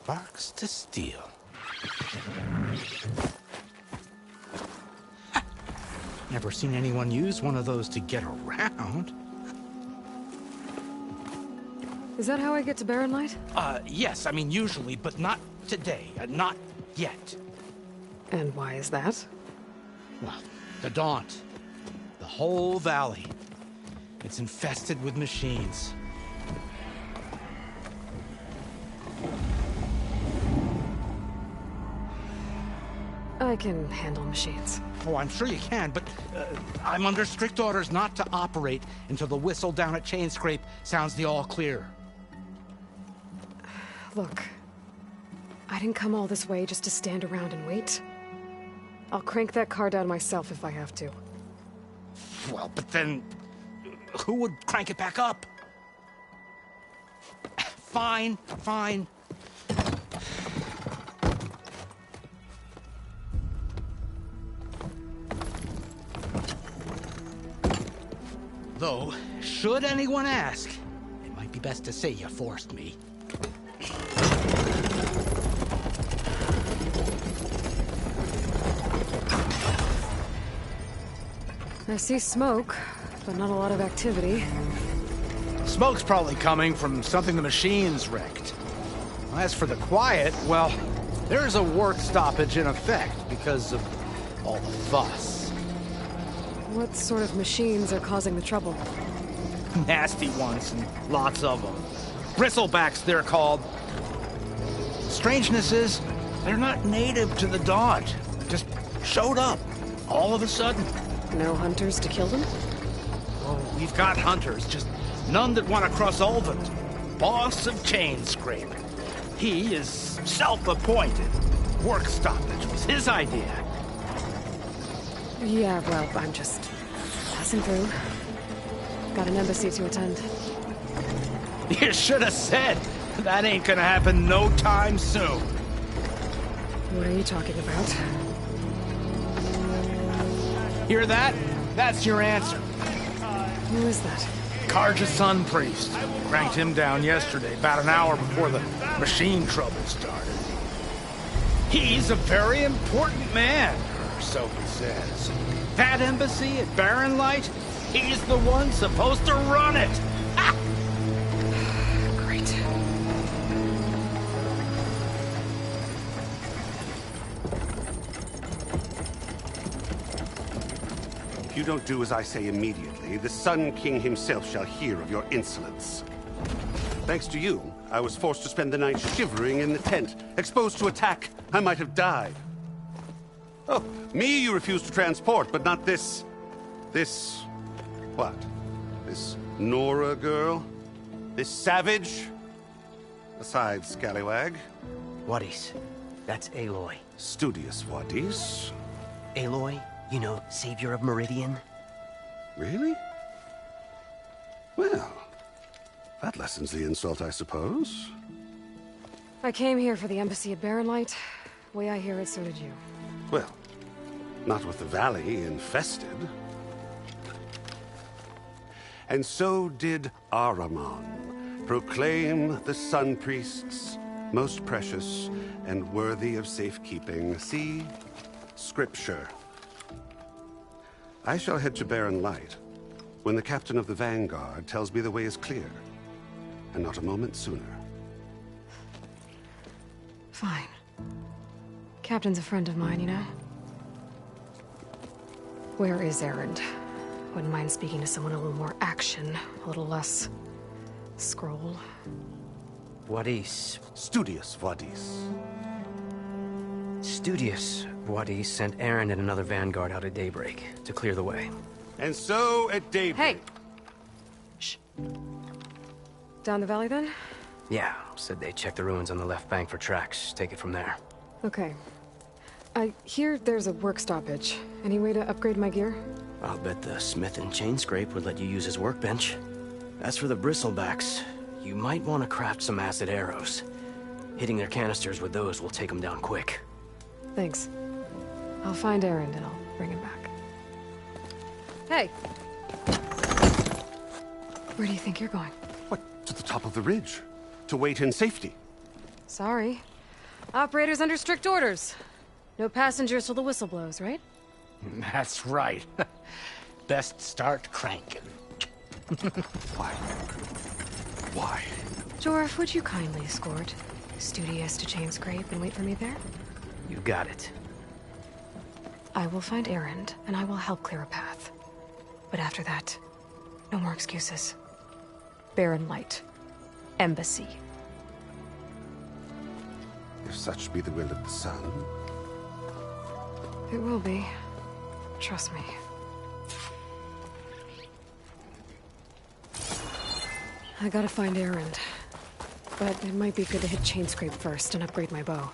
Sparks to steel. Never seen anyone use one of those to get around. Is that how I get to Barren Light? Yes, I mean usually, but not today. Not yet. And why is that? Well, the Daunt. The whole valley. It's infested with machines. I can handle machines. Oh, I'm sure you can, but I'm under strict orders not to operate until the whistle down at Chainscrape sounds the all clear. Look, I didn't come all this way just to stand around and wait. I'll crank that car down myself if I have to. Well, but then who would crank it back up? Fine, fine. Though, should anyone ask, it might be best to say you forced me. I see smoke, but not a lot of activity. Smoke's probably coming from something the machines wrecked. As for the quiet, well, there's a work stoppage in effect because of all the fuss. What sort of machines are causing the trouble? Nasty ones, and lots of them. Bristlebacks, they're called. Strangeness is, they're not native to the Daunt. Just showed up, all of a sudden. No hunters to kill them? Oh, we've got hunters, just none that want to cross Ulvund. Boss of Chainscrape. He is self-appointed. Work stoppage was his idea. Yeah, well, I'm just passing through. Got an embassy to attend. You should have said. That ain't gonna happen no time soon. What are you talking about? Hear that? That's your answer. Who is that? Carja Sun Priest. Cranked him down yesterday, about an hour before the machine trouble started. He's a very important man, or so he says. That embassy at Barren Light, he's the one supposed to run it. Ha! Great. If you don't do as I say immediately, the Sun King himself shall hear of your insolence. Thanks to you, I was forced to spend the night shivering in the tent. Exposed to attack, I might have died. Oh, me you refuse to transport, but not this... what? This Nora girl? This savage? Aside, scallywag. Wadis. That's Aloy. Studious Wadis. Aloy, you know, savior of Meridian. Really? Well, that lessens the insult, I suppose. I came here for the embassy at Barren Light. Way I hear it, so did you. Well, not with the valley infested. And so did Ahriman proclaim the Sun Priests most precious and worthy of safekeeping. See? Scripture. I shall head to Barren Light when the captain of the Vanguard tells me the way is clear, and not a moment sooner. Fine. Captain's a friend of mine, you know? Where is Erend? Wouldn't mind speaking to someone a little more action, a little less... scroll. Wadis. Studious Wadis. Studious Wadis sent Erend and another Vanguard out at daybreak to clear the way. And so at daybreak... Hey! Shh. Down the valley, then? Yeah, said they checked the ruins on the left bank for tracks. Take it from there. Okay. I hear there's a work stoppage. Any way to upgrade my gear? I'll bet the smith in Chainscrape would let you use his workbench. As for the Bristlebacks, you might want to craft some acid arrows. Hitting their canisters with those will take them down quick. Thanks. I'll find Erend and I'll bring him back. Hey! Where do you think you're going? What, to the top of the ridge? To wait in safety? Sorry. Operators under strict orders. No passengers till the whistle blows, right? That's right. Best start cranking. Why? Why? Jorf, would you kindly escort Studious to Chainscrape and wait for me there? You got it. I will find Erend, and I will help clear a path. But after that, no more excuses. Barren Light. Embassy. If such be the will of the sun. It will be. Trust me. I gotta find Erend. But it might be good to hit Chainscrape first and upgrade my bow.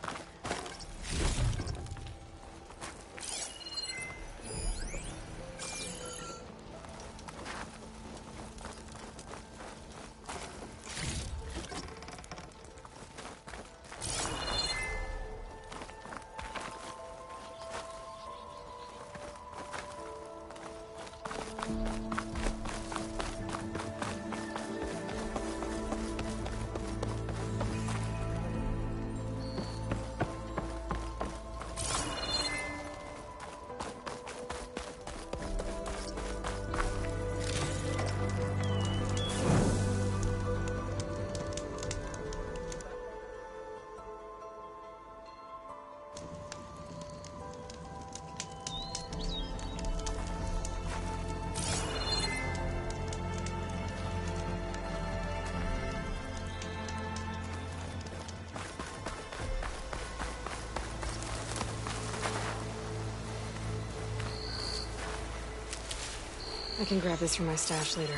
I can grab this from my stash later.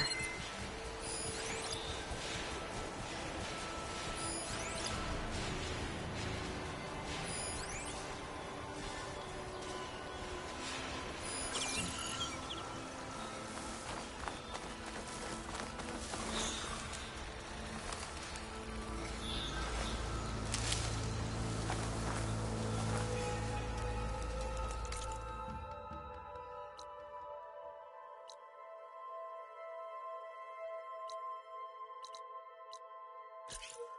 You